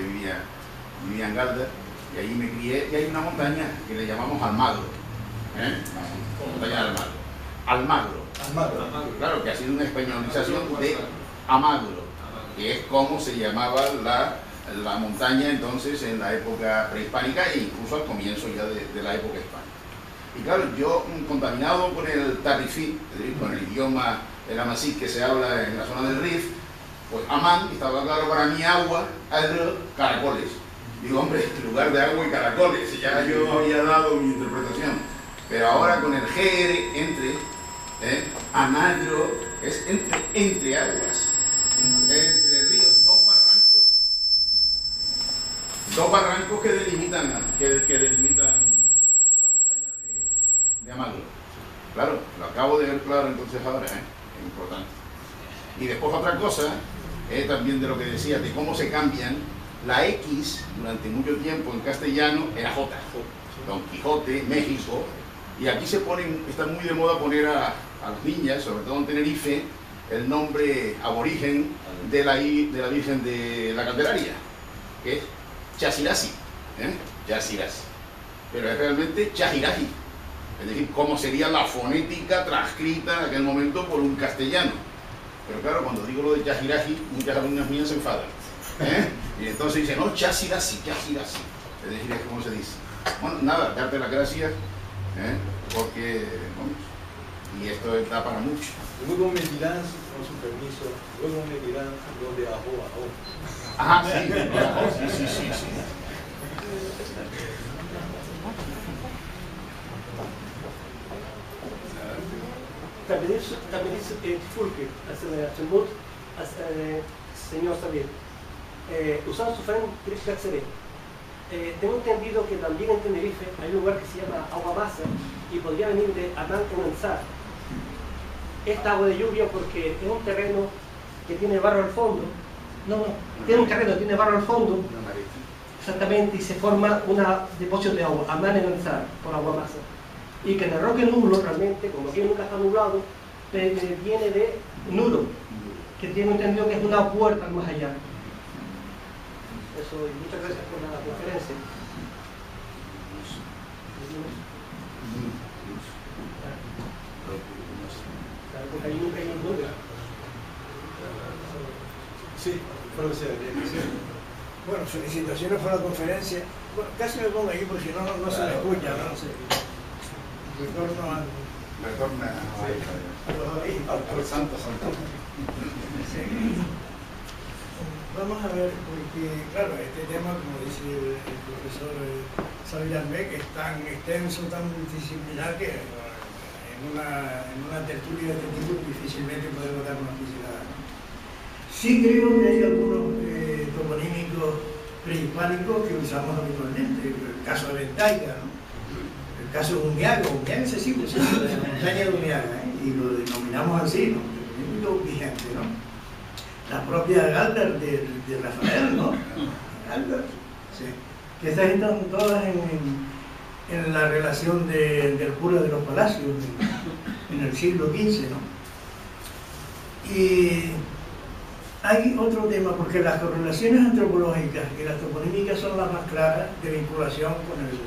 vivía en Galdar y ahí me crié. Y hay una montaña que le llamamos Almagro, la montaña de Almagro. Almagro, claro, que ha sido una españolización de Amagro, que es como se llamaba la montaña entonces en la época prehispánica e incluso al comienzo ya de la época hispánica. Y claro, yo contaminado con el tarifí, es decir, con el idioma, el amazigh que se habla en la zona del Rif, pues Amán estaba claro para mí agua, caracoles. Digo, hombre, en lugar de agua y caracoles, ya yo había dado mi interpretación. Pero ahora con el GR entre, Amagro es entre aguas, entre ríos, dos barrancos que delimitan la montaña de Amagro. Claro, lo acabo de ver claro entonces ahora, es importante. Y después otra cosa, también de lo que decía, de cómo se cambian. La X durante mucho tiempo en castellano era J, Don Quijote, México, y aquí está muy de moda poner a las niñas, sobre todo en Tenerife, el nombre aborigen de la Virgen de la Candelaria, que es Chasirasi, Chasirasi, pero es realmente Chahiraji, es decir, cómo sería la fonética transcrita en aquel momento por un castellano. Pero claro, cuando digo lo de Chahiraji, muchas alumnas mías se enfadan. Y entonces dicen, no, Chasirasi, Chasirasi. Es decir, es como se dice. Bueno, nada, darte las gracias, porque, vamos, y esto da para mucho. Luego me dirán, con su permiso, luego me dirán lo de ajo. Ajá, sí. Stabilis Fulke, señor Xavier, usando su frente Trixcaxere. Tengo entendido que también en Tenerife hay un lugar que se llama Agua Masa y podría venir de Amán Comenzar. Esta agua de lluvia porque es un terreno que tiene barro al fondo. No, tiene un terreno, tiene barro al fondo. exactamente, y se forma un depósito de agua, Amán en Ansar, por agua masa. Y que en el roque nulo, realmente, como aquí nunca está nublado, viene de nulo, que tiene entendido que es una puerta más allá. Eso, y muchas gracias por la conferencia. Porque ahí nunca hay ninguna. Sí, profesor. Bueno, felicitaciones por la conferencia. Bueno, casi me pongo ahí porque si no, no se me escucha, ¿no? Retorna al santo. Sí. Vamos a ver, porque claro, este tema, como dice el profesor Xavier Albeck, es tan extenso, tan multidisciplinar que en una tertulia de este tipo difícilmente podemos dar una pincelada, ¿no? Sí creo que hay algunos toponímicos prehispánicos que usamos habitualmente, el caso de Ventaica, ¿no? El caso de Umiaga se sí, pues, la montaña de Umiaga, y lo denominamos así, ¿no? Toponímico vigente, ¿no? La propia Galdar de Rafael, ¿no? Galdar, sí. Que estas están todas en la relación del cura de los palacios en el siglo XV, ¿no? Y hay otro tema, porque las correlaciones antropológicas y las toponímicas son las más claras de vinculación con el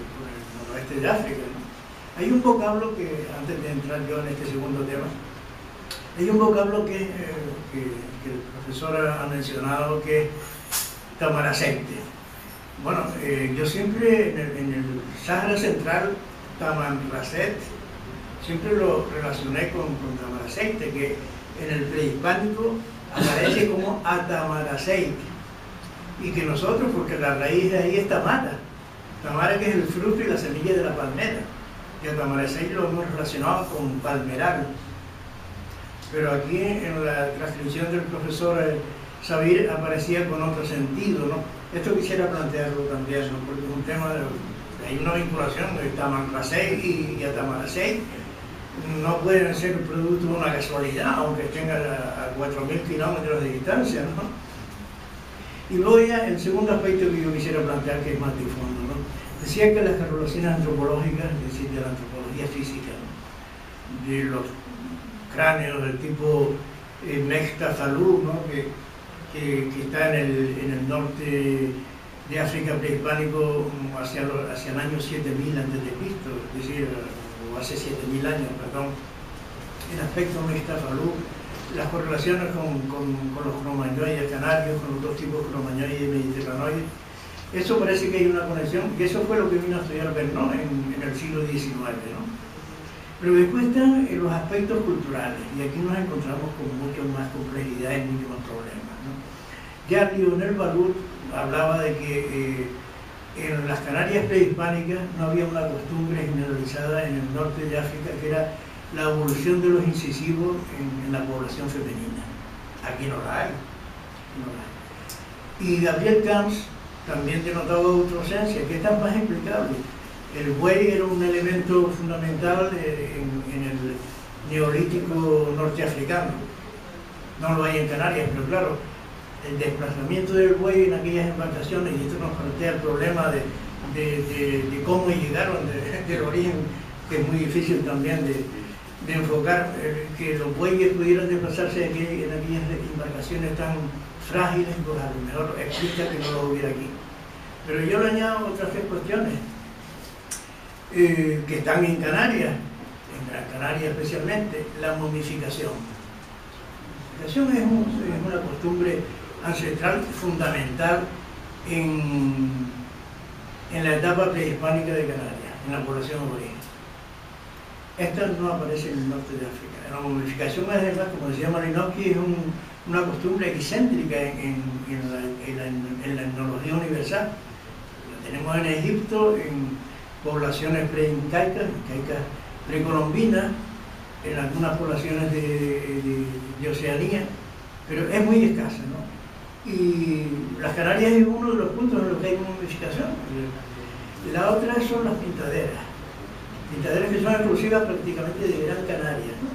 noroeste de África, ¿no? Hay un vocablo que, antes de entrar yo en este segundo tema, hay un vocablo que el profesor ha mencionado, que es tamaraceite. Bueno, yo siempre en el Sahara Central, tamanracet, siempre lo relacioné con tamaraceite, que en el prehispánico aparece como atamaraceite, y que nosotros, porque la raíz de ahí es tamara, que es el fruto y la semilla de la palmera, y atamaraceite lo hemos relacionado con palmeral. Pero aquí en la transcripción del profesor Xavier aparecía con otro sentido, ¿no? Esto quisiera plantearlo también, ¿no? Porque es un tema, hay una vinculación de Tamanracey y Atamaracey, no pueden ser producto de una casualidad, aunque estén a 4.000 kilómetros de distancia, ¿no? Y luego ya el segundo aspecto que yo quisiera plantear, que es más de fondo, ¿no? Decía que las correlaciones antropológicas, es decir, de la antropología física, ¿no? De los cráneos del tipo Mexta-Falú, ¿no? que está en el norte de África prehispánico hacia el año 7000 a.C., es decir, o hace 7000 años, perdón. El aspecto Mexta-Falú, las correlaciones con los cromañoides canarios, con los dos tipos cromañoides y mediterranoides, eso parece que hay una conexión, y eso fue lo que vino a estudiar Vernon en el siglo XIX, ¿no? Pero después están los aspectos culturales, y aquí nos encontramos con mucho más complejidad y mucho más problemas, ¿no? Ya Lionel Balut hablaba de que en las Canarias prehispánicas no había una costumbre generalizada en el norte de África, que era la evolución de los incisivos en la población femenina. Aquí no la hay. Y Gabriel Camps también denotaba autocencia, que está más explicable. El buey era un elemento fundamental en el neolítico norteafricano. No lo hay en Canarias, pero claro, el desplazamiento del buey en aquellas embarcaciones, y esto nos plantea el problema de cómo llegaron del origen, que es muy difícil también de enfocar, que los bueyes pudieran desplazarse en aquellas embarcaciones tan frágiles, pues a lo mejor explica que no lo hubiera aquí. Pero yo le añado otras tres cuestiones que están en Canarias, en Gran Canaria especialmente: la momificación. La momificación es una costumbre ancestral fundamental en la etapa prehispánica de Canarias, en la población aborigen. Esta no aparece en el norte de África. La momificación, además, como decía Malinowski, es una costumbre excéntrica en la etnología universal. La tenemos en Egipto, en poblaciones preincaicas, precolombinas, en algunas poblaciones de Oceanía, pero es muy escasa, ¿no? Y las Canarias es uno de los puntos en los que hay momificación. La otra son las pintaderas que son exclusivas prácticamente de Gran Canaria, ¿no?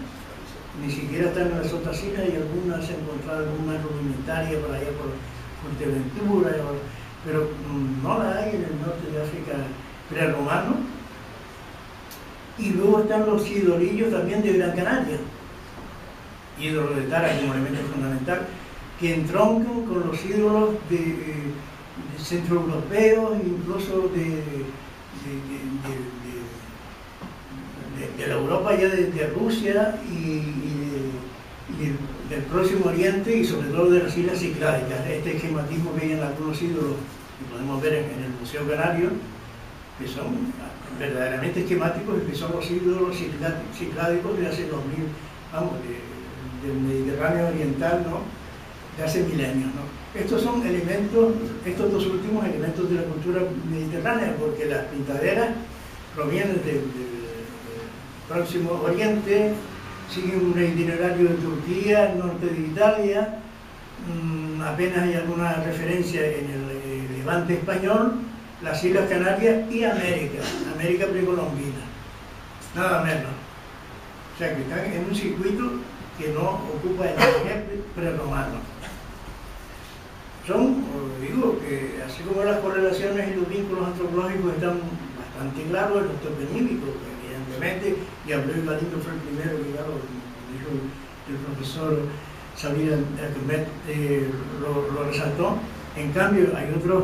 Ni siquiera están en las otras islas, y algunas se han encontrado alguna rudimentaria por allá por Fuerteventura, pero no la hay en el norte de África prerromano. Y luego están los idolillos también de Gran Canaria, ídolos de Tara como elemento fundamental, que entroncan con los ídolos de centroeuropeos, incluso de la Europa ya de Rusia y del Próximo Oriente, y sobre todo de las Islas Cicládicas. Este esquematismo que hay en algunos ídolos que podemos ver en el Museo Canario, que son verdaderamente esquemáticos y que son los ídolos cicládicos de hace 2000, vamos, del Mediterráneo oriental, ¿no?, de hace milenios, ¿no? Estos son elementos, estos dos últimos elementos de la cultura mediterránea, porque las pintaderas provienen del Próximo Oriente, siguen un itinerario de Turquía, norte de Italia, apenas hay alguna referencia en el Levante español, las Islas Canarias y América precolombina, nada menos. O sea que están en un circuito que no ocupa el eje prerromano. Son, digo, que así como las correlaciones y los vínculos antropológicos están bastante claros en los toponímicos, evidentemente, y Abreu Galindo fue el primero que ya lo dijo el profesor Xavier Alcomet, lo resaltó. En cambio, hay otros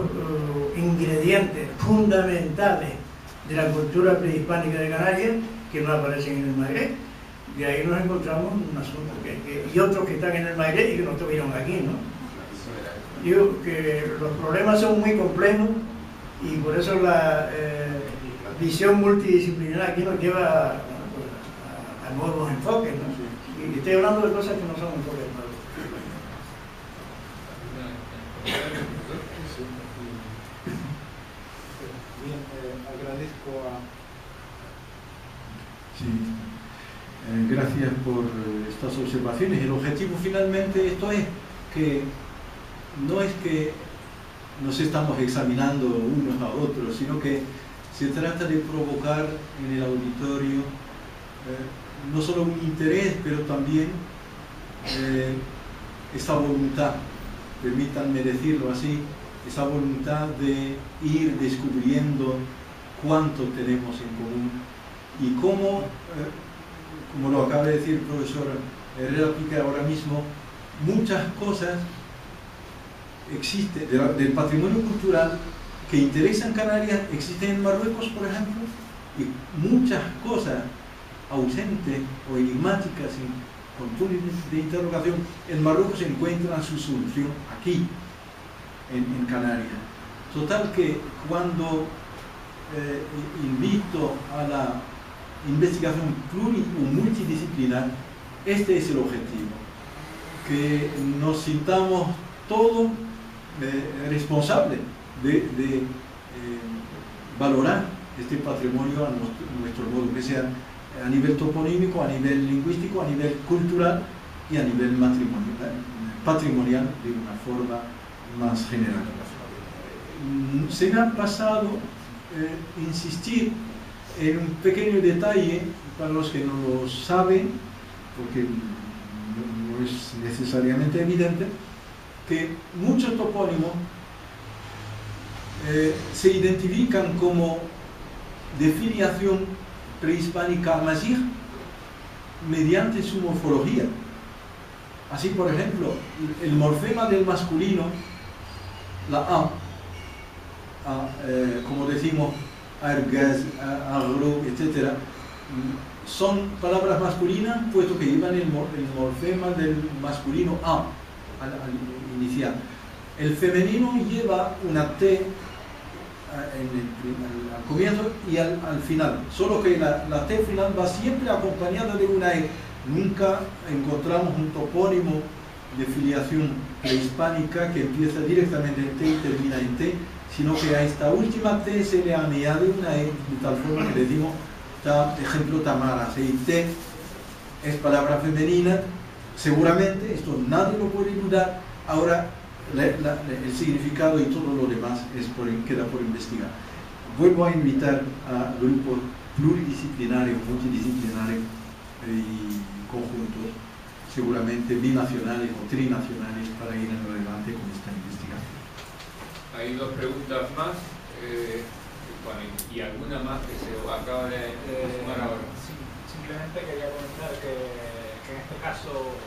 ingredientes fundamentales de la cultura prehispánica de Canarias que no aparecen en el Magreb. Y ahí nos encontramos un asunto y otros que están en el Magreb y que no estuvieron aquí, ¿no? Digo que los problemas son muy complejos y por eso la visión multidisciplinar aquí nos lleva a nuevos enfoques, ¿no? Y estoy hablando de cosas que no son enfoques nuevos. Bien, agradezco a... Sí, gracias por estas observaciones. El objetivo finalmente esto es que no es que nos estamos examinando unos a otros, sino que se trata de provocar en el auditorio no solo un interés, pero también esa voluntad, permítanme decirlo así, esa voluntad de ir descubriendo cuánto tenemos en común y cómo, como lo acaba de decir el profesor Herrera Pique ahora mismo, muchas cosas existen del patrimonio cultural que interesan Canarias, existen en Marruecos, por ejemplo, y muchas cosas ausentes o enigmáticas con puntos de interrogación en Marruecos encuentran su solución aquí, en Canarias. Total que cuando invito a la investigación multidisciplinar, este es el objetivo, que nos sintamos todos responsables de valorar este patrimonio a nuestro modo, que sea a nivel toponímico, a nivel lingüístico, a nivel cultural y a nivel patrimonial de una forma más general. Se me ha pasado insistir en un pequeño detalle para los que no lo saben, porque no es necesariamente evidente, que muchos topónimos se identifican como de filiación prehispánica amazigh mediante su morfología. Así, por ejemplo, el morfema del masculino, la A, como decimos, argaz, agro, etc., son palabras masculinas, puesto que llevan el morfema del masculino A al inicial. El femenino lleva una T al comienzo y al final, solo que la T final va siempre acompañada de una E. Nunca encontramos un topónimo de filiación prehispánica que empieza directamente en T y termina en T, sino que a esta última T se le añade una E, de tal forma que decimos, ejemplo, Tamara, si T es palabra femenina, seguramente, esto nadie lo puede dudar. Ahora el significado y todo lo demás queda por investigar. Vuelvo a invitar a grupos pluridisciplinarios, multidisciplinarios y conjuntos, seguramente binacionales o trinacionales, para ir en adelante con esta investigación. hay dos preguntas más. Bueno, y alguna más que se acaba de sumar ahora. Sí, simplemente quería comentar que en este caso,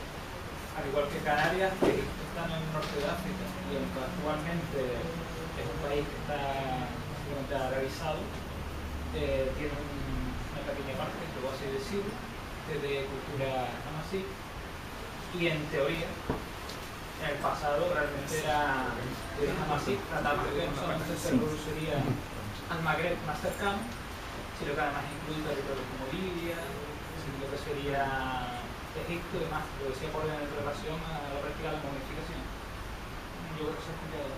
al igual que Canarias, que están en el norte de África y aunque actualmente es un país que está básicamente arabizado, tiene una pequeña parte, por así decirlo, de cultura amasí, y en teoría en el pasado realmente era amasí, tratando de que no solamente se reduciría al Magreb más cercano, sino que además incluye territorios como Libia, lo que sería Egipto y demás, lo decía por en relación a la práctica de la momificación. Yo creo que se ha escuchado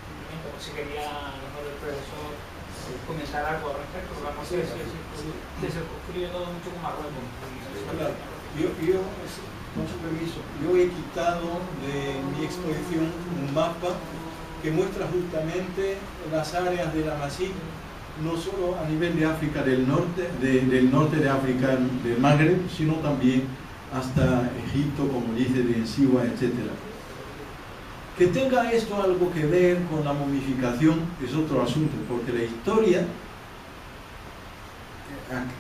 simplemente por si quería a lo mejor el profesor comentar algo al respecto, porque vamos a ver si se circunscribe todo mucho con Marruecos. Claro. Yo, con su permiso, yo he quitado de mi exposición un mapa que muestra justamente las áreas del Amasí, no solo a nivel de África del norte de África del Magreb, sino también hasta Egipto, como dice, de Siwa, etc. Que tenga esto algo que ver con la momificación es otro asunto, porque la historia,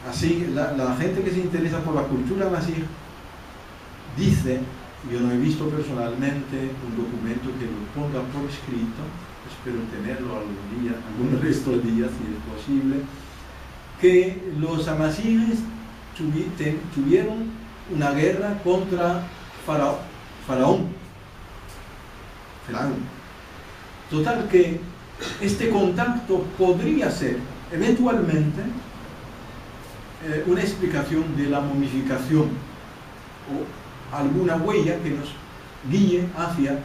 así, la gente que se interesa por la cultura amasí dice, yo no he visto personalmente un documento que lo ponga por escrito, espero tenerlo alguno de estos días si es posible, que los amasíes tuvieron una guerra contra Faraón. Total que este contacto podría ser eventualmente una explicación de la momificación o alguna huella que nos guíe hacia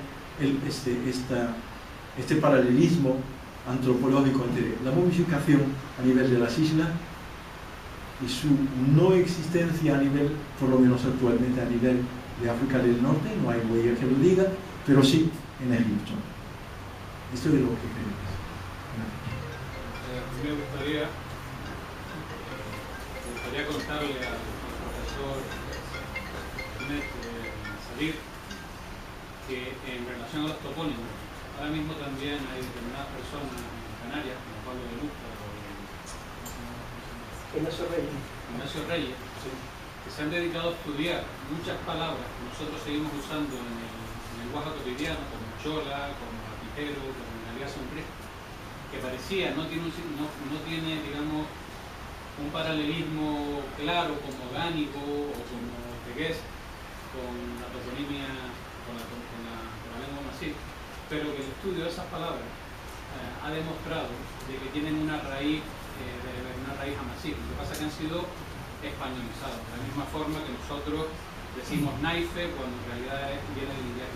este paralelismo antropológico entre la momificación a nivel de las islas y su no existencia a nivel, por lo menos actualmente a nivel de África del Norte, no hay huella que lo diga, pero sí en Egipto. Esto es lo que queremos. Me gustaría contarle al profesor Salir que en relación a los topónimos, ahora mismo también hay determinadas personas en Canarias, como Pablo de Luca o Ignacio Reyes, sí, que se han dedicado a estudiar muchas palabras que nosotros seguimos usando en el lenguaje cotidiano, como chola, como lapicero, como en realidad son que parecía, no tiene, digamos, un paralelismo claro como orgánico o como tegués con la toponimia, con la lengua amasí, pero que el estudio de esas palabras ha demostrado de que tienen una raíz amasí. Lo que pasa es que han sido españolizados, de la misma forma que nosotros decimos naife cuando en realidad viene del inglés.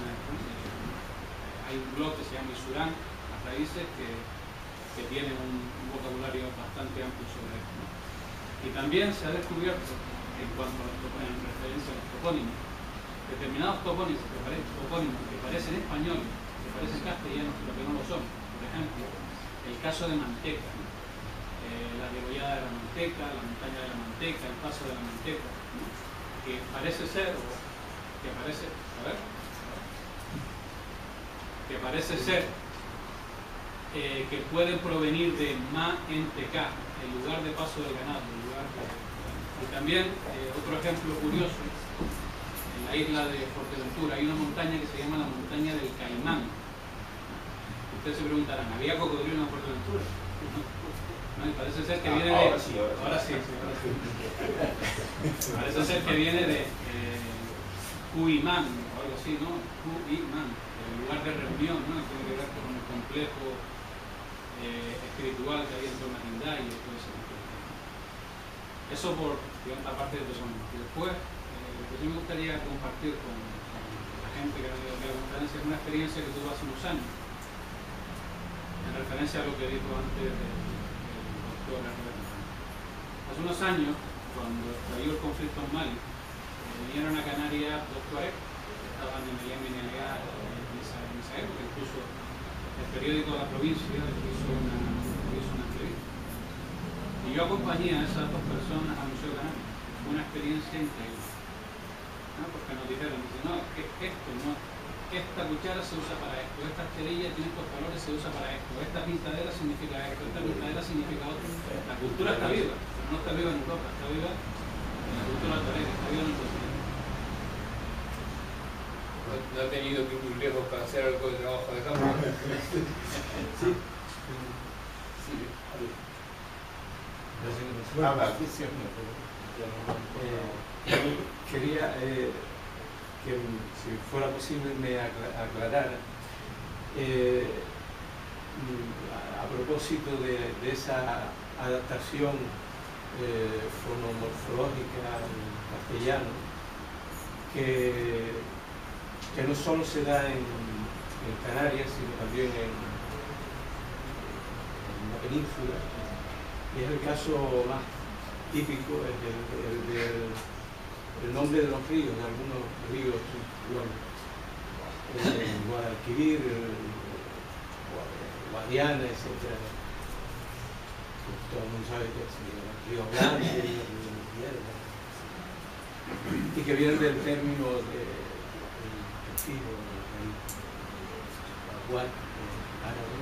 Hay un blog que se llama Isurán, las raíces, que tiene un vocabulario bastante amplio sobre esto, ¿no? Y también se ha descubierto, en cuanto a en referencia a los topónimos, determinados topónimos que parecen españoles, que parecen castellanos, pero que no lo son. Por ejemplo, el caso de Manteca, ¿no? La degollada de la manteca, la montaña de la manteca, el paso de la manteca, ¿no? Que parece ser que pueden provenir de Ma-en-Teca, el lugar de paso del ganado, y también otro ejemplo curioso, en la isla de Fuerteventura hay una montaña que se llama la montaña del Caimán. Ustedes se preguntarán, ¿había cocodrilo en Fuerteventura? No, parece ser que viene de... Ahora sí. Parece ser que viene de Cuimán, o algo así, ¿no? Cuimán, el lugar de reunión, ¿no? Que tiene que ver con el complejo espiritual que había en torno a Hindai y todo eso. Eso por, digamos, la parte de personas. Y después, lo que sí me gustaría compartir con la gente que ha venido aquí a la conferencia es una experiencia que tuve hace unos años, en referencia a lo que dijo antes el doctor Herrera. Hace unos años, cuando estalló el conflicto en Mali, vinieron a Canarias dos tuareg, que estaban en el Yemen en esa época, incluso el periódico de la provincia hizo una entrevista. Y yo acompañé a esas dos personas al Museo Canario. Fue una experiencia increíble, ¿no? Porque nos dijeron, no, esta cuchara se usa para esto, esta esterilla tiene estos colores, se usa para esto, esta pintadera significa esto, esta pintadera significa otro. La cultura está viva, pero no está viva en Europa, está viva en la cultura torera, está viva en el continente. No ha tenido que ir muy lejos para hacer algo de trabajo de campo. Sí. Sí. Quería que, si fuera posible, me aclarara a propósito de esa adaptación fonomorfológica en castellano que no solo se da en Canarias, sino también en la península. Y es el caso más típico, el nombre de los ríos, de algunos ríos, el Guadalquivir, el Guadiana, etc. Todo el mundo sabe que es el río Grande, el río Mierda, y que vienen del término de árabe,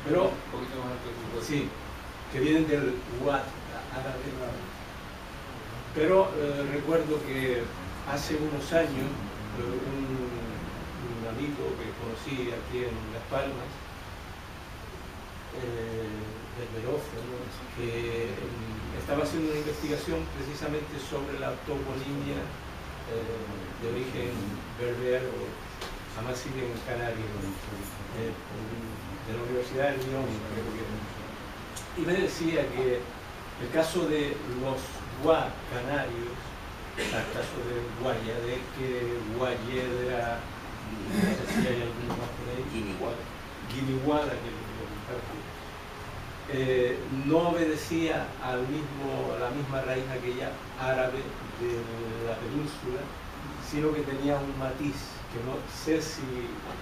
pero sí, que vienen del Wat árabe. Pero recuerdo que hace unos años un amigo que conocí aquí en Las Palmas, del Verozo, ¿no?, que estaba haciendo una investigación precisamente sobre la toponimia de origen berber o amazigh en Canarias, de la Universidad de Lyon, creo que. Y me decía que el caso de los Gua canarios, el caso de Guayadeque, Guayedra, no sé si hay alguno más por ahí, Guiniguada, que lo comparte, no obedecía a la misma raíz aquella árabe de la península, sino que tenía un matiz que no sé si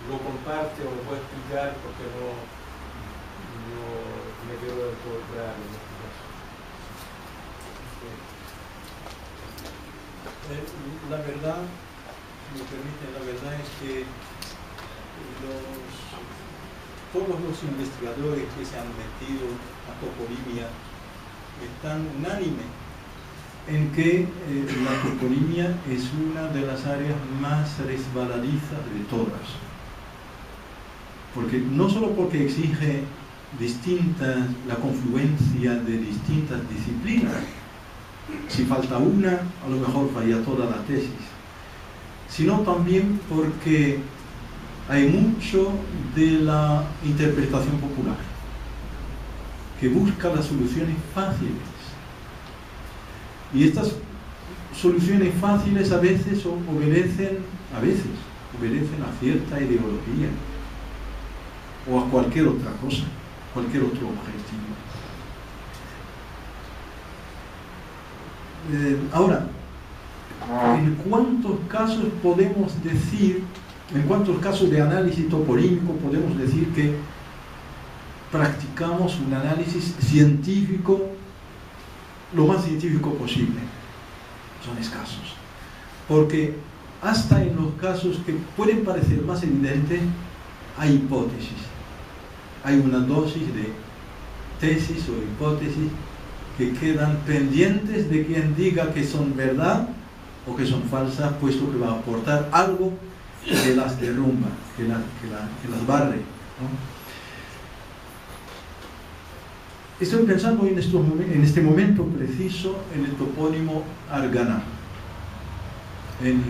lo comparte o lo puede explicar, porque no me quedo del todo claro en este caso. La verdad, si me permiten, la verdad es que todos los investigadores que se han metido a toponimia están unánimes en que la toponimia es una de las áreas más resbaladizas de todas. Porque no solo porque exige la confluencia de distintas disciplinas, si falta una, a lo mejor falla toda la tesis, sino también porque hay mucho de la interpretación popular que busca las soluciones fáciles. Y estas soluciones fáciles a veces obedecen a cierta ideología o a cualquier otra cosa, cualquier otro objetivo. Ahora, ¿en cuántos casos de análisis toponímico podemos decir que practicamos un análisis científico lo más científico posible? Son escasos, porque hasta en los casos que pueden parecer más evidentes hay hipótesis, hay una dosis de tesis o hipótesis que quedan pendientes de quien diga que son verdad o que son falsas, puesto que va a aportar algo que las derrumba, que las barre, ¿no? Estoy pensando en este momento preciso en el topónimo Arganá, en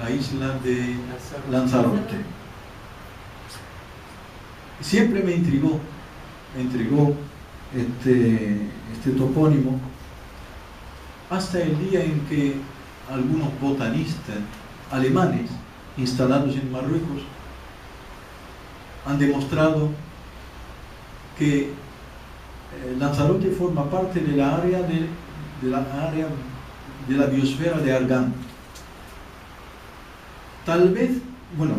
la isla de Lanzarote. Siempre me intrigó este topónimo, hasta el día en que algunos botanistas alemanes instalados en Marruecos han demostrado que Lanzarote forma parte de la área de la biosfera de Argán. Tal vez, bueno,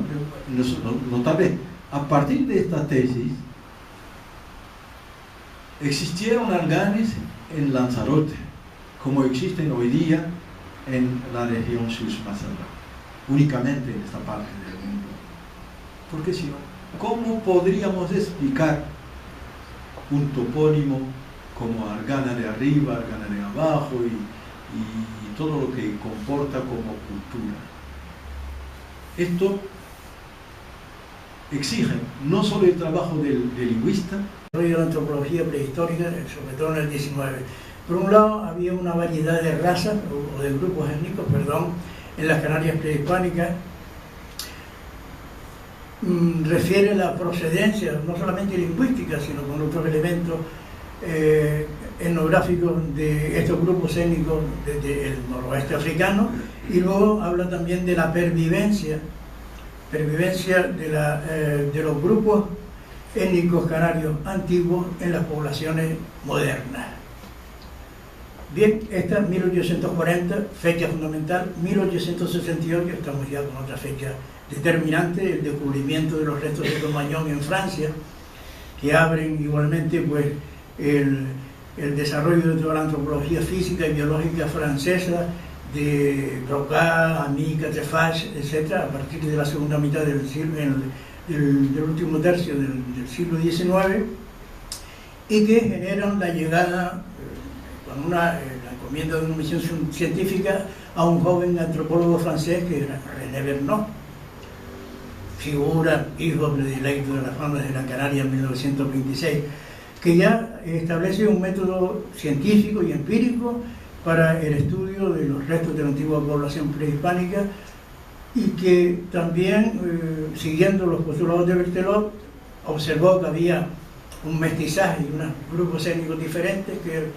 no tal vez, a partir de esta tesis existieron arganes en Lanzarote, como existen hoy día en la región Sus Mazara, únicamente en esta parte del mundo. Porque si no, ¿cómo podríamos explicar un topónimo como Argana de arriba, Argana de abajo y todo lo que comporta como cultura? Esto exige no solo el trabajo del lingüista, de la antropología prehistórica, sobre todo en el 19. Por un lado, había una variedad de razas o de grupos étnicos, en las Canarias prehispánicas. Refiere la procedencia, no solamente lingüística, sino con otros elementos etnográficos de estos grupos étnicos desde el noroeste africano, y luego habla también de la pervivencia de los grupos étnicos canarios antiguos en las poblaciones modernas. Bien, esta 1840, fecha fundamental. 1868, estamos ya con otra fecha determinante, el descubrimiento de los restos de Cro-Magnon en Francia, que abren igualmente pues el desarrollo de toda la antropología física y biológica francesa, de Broca, Ami, Quatrefages, etc., a partir de la segunda mitad del último tercio del siglo XIX, y que generan la llegada, con la encomienda de una misión científica, a un joven antropólogo francés que era René Verneau, figura, hijo predilecto de las bandas de la Canaria en 1926, que ya establece un método científico y empírico para el estudio de los restos de la antigua población prehispánica, y que también, siguiendo los postulados de Berthelot, observó que había un mestizaje y unos grupos étnicos diferentes, que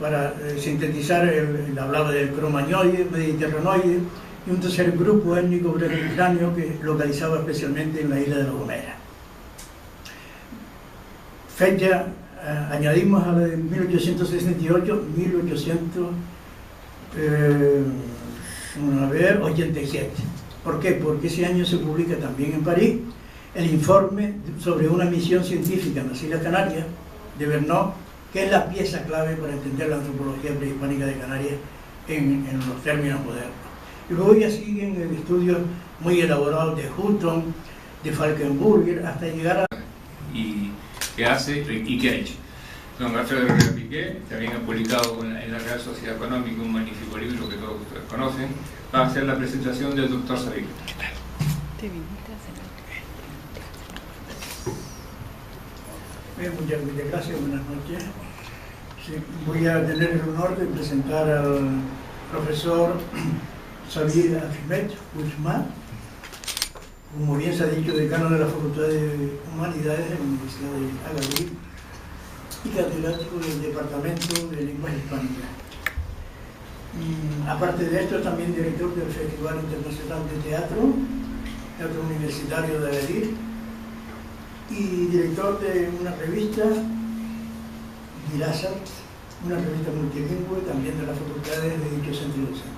para sintetizar, él hablaba del cromañoide, mediterranoide, y un tercer grupo étnico mediterráneo que localizaba especialmente en la isla de La Gomera. Fecha, añadimos a la de 1868, 1887. ¿Por qué? Porque ese año se publica también en París el informe sobre una misión científica en las Islas Canarias de Verneau, que es la pieza clave para entender la antropología prehispánica de Canarias en los términos modernos. Y luego ya siguen estudios muy elaborados de Hutton, de Falkenburger, hasta llegar a... Y qué hace y qué ha hecho. Don Rafael Herrera Piqué también ha publicado en la Real Sociedad Económica un magnífico libro que todos ustedes conocen, para hacer la presentación del doctor Sabir. Muchas gracias, buenas noches. Sí, voy a tener el honor de presentar al profesor Sabir Ahmed Guzmán, como bien se ha dicho, decano de la Facultad de Humanidades de la Universidad de Agadir y catedrático del Departamento de Lenguas Hispánicas. Aparte de esto, también director del Festival Internacional de Teatro Universitario de Agadir, y director de una revista, Dirasat, una revista multilingüe también de las facultades de dicho centro docente.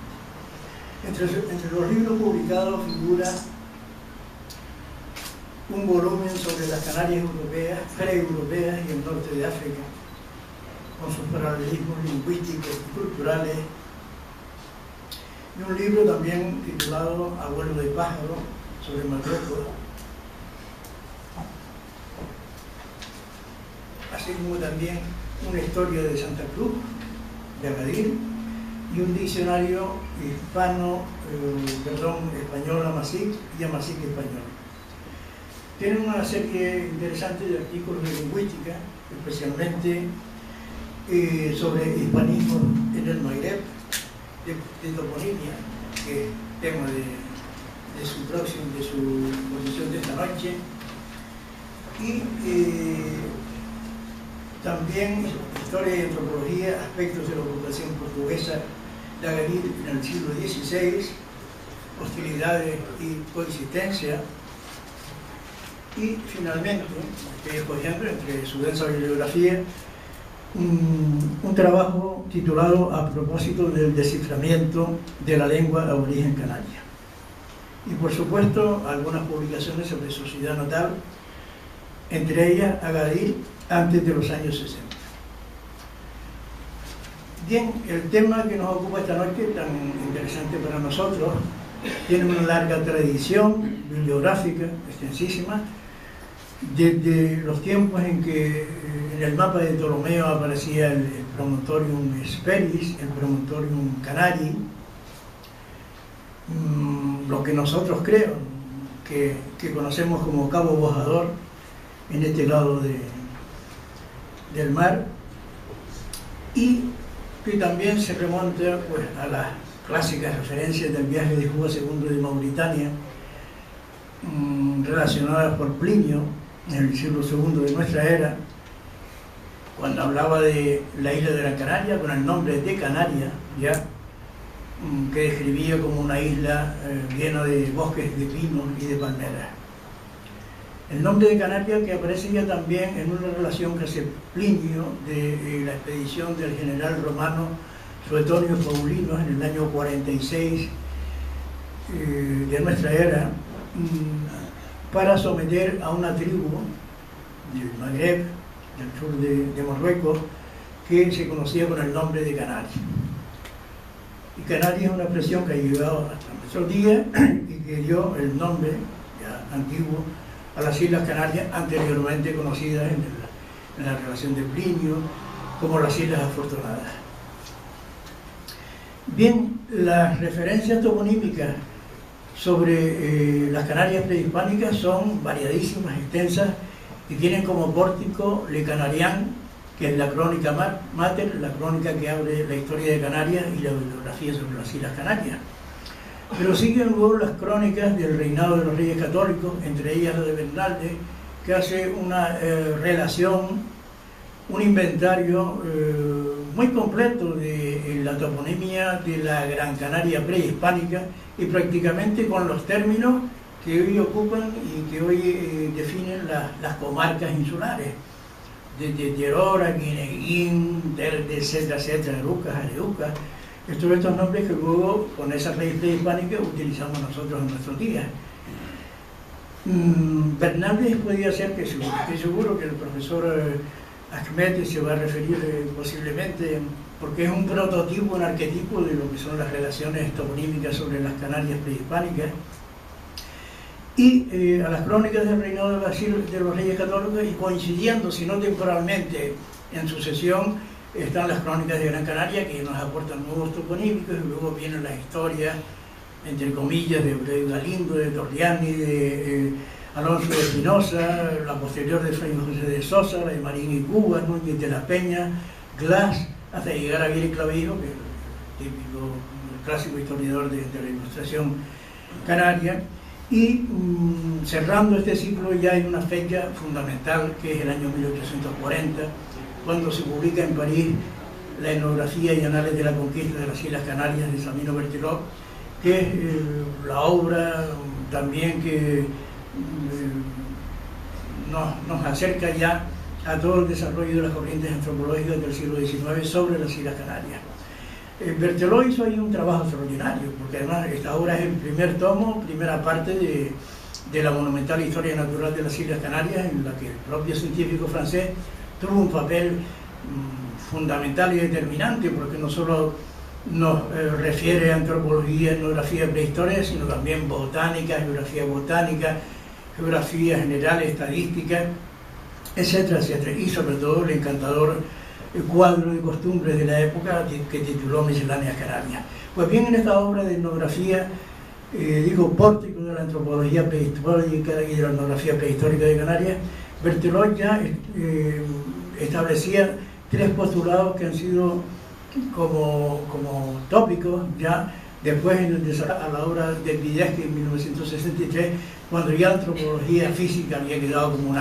Entre los libros publicados figura un volumen sobre las Canarias europeas, pre-europeas y el norte de África, con sus paralelismos lingüísticos y culturales, y un libro también titulado Abuelo de pájaro, sobre Marruecos, así como también una historia de Santa Cruz, de Agadir, y un diccionario español amazigh y amazigh español. Tienen una serie interesante de artículos de lingüística, especialmente sobre hispanismo en el Magreb, de toponimia, que es tema de su exposición de esta noche, y también historia y antropología, aspectos de la ocupación portuguesa de Agadir en el siglo XVI, hostilidades y coexistencia. Y finalmente, estoy escogiendo entre su densa bibliografía un trabajo titulado A propósito del desciframiento de la lengua aborigen canaria. Y por supuesto, algunas publicaciones sobre sociedad natal, entre ellas Agadir antes de los años 60. Bien, el tema que nos ocupa esta noche, tan interesante para nosotros, tiene una larga tradición bibliográfica, extensísima, desde los tiempos en que en el mapa de Ptolomeo aparecía el Promontorium Hesperis, el Promontorium Canarii, lo que nosotros creo que conocemos como Cabo Bojador en este lado del mar, y que también se remonta pues, a las clásicas referencias del viaje de Juba II de Mauritania, relacionadas por Plinio en el siglo II de nuestra era, cuando hablaba de la isla de Gran Canaria con el nombre de Canaria, ya que describía como una isla llena de bosques de pinos y de palmeras. El nombre de Canaria que aparece ya también en una relación que hace Plinio de la expedición del general romano Suetonio Paulino en el año 46 de nuestra era, para someter a una tribu del Magreb, del sur de Marruecos, que se conocía con el nombre de Canaria. Y Canaria es una expresión que ha llegado hasta nuestros días y que dio el nombre ya antiguo a las Islas Canarias, anteriormente conocidas en la relación de Plinio como las Islas Afortunadas. Bien, las referencias toponímicas sobre las Canarias prehispánicas son variadísimas, extensas, y tienen como pórtico Le Canarian, que es la crónica mater, la crónica que abre la historia de Canarias y la bibliografía sobre las Islas Canarias. Pero siguen luego las crónicas del reinado de los reyes católicos, entre ellas la de Bernalde, que hace una relación, un inventario muy completo de la toponimia de la Gran Canaria prehispánica, y prácticamente con los términos que hoy ocupan y que hoy definen las comarcas insulares, desde Terora, Guineguín, etcétera, Arucas, Areucas, estos nombres que luego con esa raíz prehispánica utilizamos nosotros en nuestros días. Bernalde podría ser que seguro, estoy seguro que el profesor Ahmed se va a referir posiblemente, porque es un prototipo, un arquetipo de lo que son las relaciones toponímicas sobre las Canarias prehispánicas, y a las crónicas del reinado de los reyes católicos, y coincidiendo, si no temporalmente, en sucesión, están las crónicas de Gran Canaria, que nos aportan nuevos toponímicos, y luego vienen las historias, entre comillas, de Eulogio Galindo, de Torriani, de Alonso de Espinosa, la posterior de Fray José de Sosa, la de Marín y Cuba, Núñez de la Peña, Glass, hasta llegar a Vieri Clavijo, que es el típico, el clásico historiador de la Ilustración canaria, y cerrando este ciclo ya en una fecha fundamental, que es el año 1840, cuando se publica en París la etnografía y anales de la conquista de las Islas Canarias de Sabino Berthelot, que es la obra también que nos acerca ya a todo el desarrollo de las corrientes antropológicas del siglo XIX sobre las Islas Canarias. Berthelot hizo ahí un trabajo extraordinario, porque además esta obra es el primer tomo, primera parte de la monumental historia natural de las Islas Canarias, en la que el propio científico francés tuvo un papel fundamental y determinante, porque no solo nos refiere a antropología, etnografía prehistoria, sino también botánica, geografía general, estadística, etcétera, etcétera, y sobre todo el encantador cuadro de costumbres de la época que tituló Misceláneas Canarias. Pues bien, en esta obra de etnografía, digo, pórtico de la antropología prehistórica y de la etnografía prehistórica de Canarias, Berthelot ya establecía tres postulados que han sido como tópicos ya después a la obra de Gwizdecki en 1963, cuando ya la antropología física había quedado como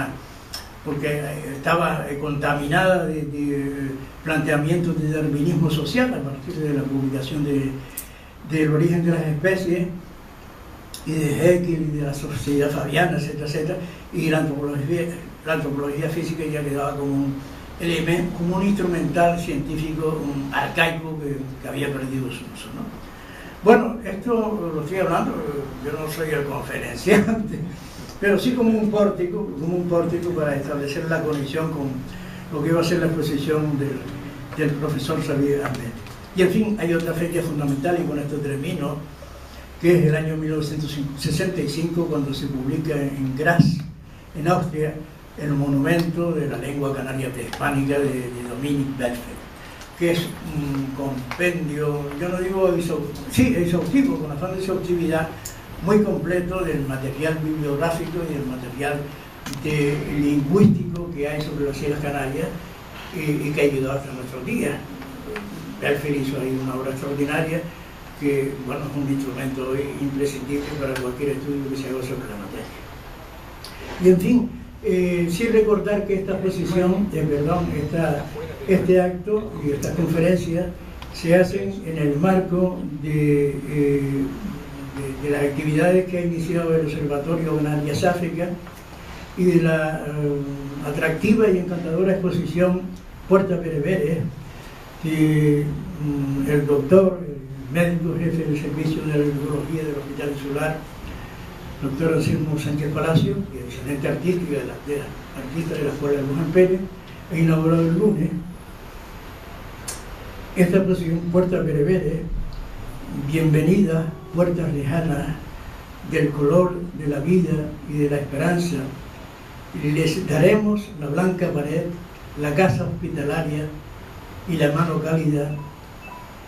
porque estaba contaminada de planteamientos de darwinismo social a partir de la publicación del origen de las especies y de Haeckel y de la sociedad fabiana, etcétera, etcétera, y la antropología física ya quedaba como un elemento, como un instrumental científico, un arcaico que había perdido su uso, ¿no? Bueno, esto lo estoy hablando, yo no soy el conferenciante, pero sí como un pórtico para establecer la conexión con lo que va a ser la exposición del profesor Xavier Ahmed. Y en fin, hay otra fecha fundamental, y con esto termino, que es el año 1965, cuando se publica en Graz, en Austria, el monumento de la lengua canaria prehispánica de Dominique Belfeld, que es un compendio, yo no digo exhaustivo, con afán de exhaustividad, muy completo del material bibliográfico y del material lingüístico que hay sobre las Islas Canarias y que ha llegado hasta nuestros días. Belfeld hizo ahí una obra extraordinaria que, bueno, es un instrumento imprescindible para cualquier estudio que se haga sobre la materia. Y en fin, sí recordar que esta exposición, este acto y esta conferencia se hacen en el marco de las actividades que ha iniciado el Observatorio Canarias África y de la atractiva y encantadora exposición Puerta Bereberes, que el doctor, el médico jefe del servicio de radiología del Hospital Insular, doctor Anselmo Sánchez Palacio, y excelente artista de la Escuela de Luján Pérez, ha inaugurado el lunes esta exposición Puerta Bereberes, bienvenida, puertas lejanas del color de la vida y de la esperanza. Les daremos la blanca pared, la casa hospitalaria y la mano cálida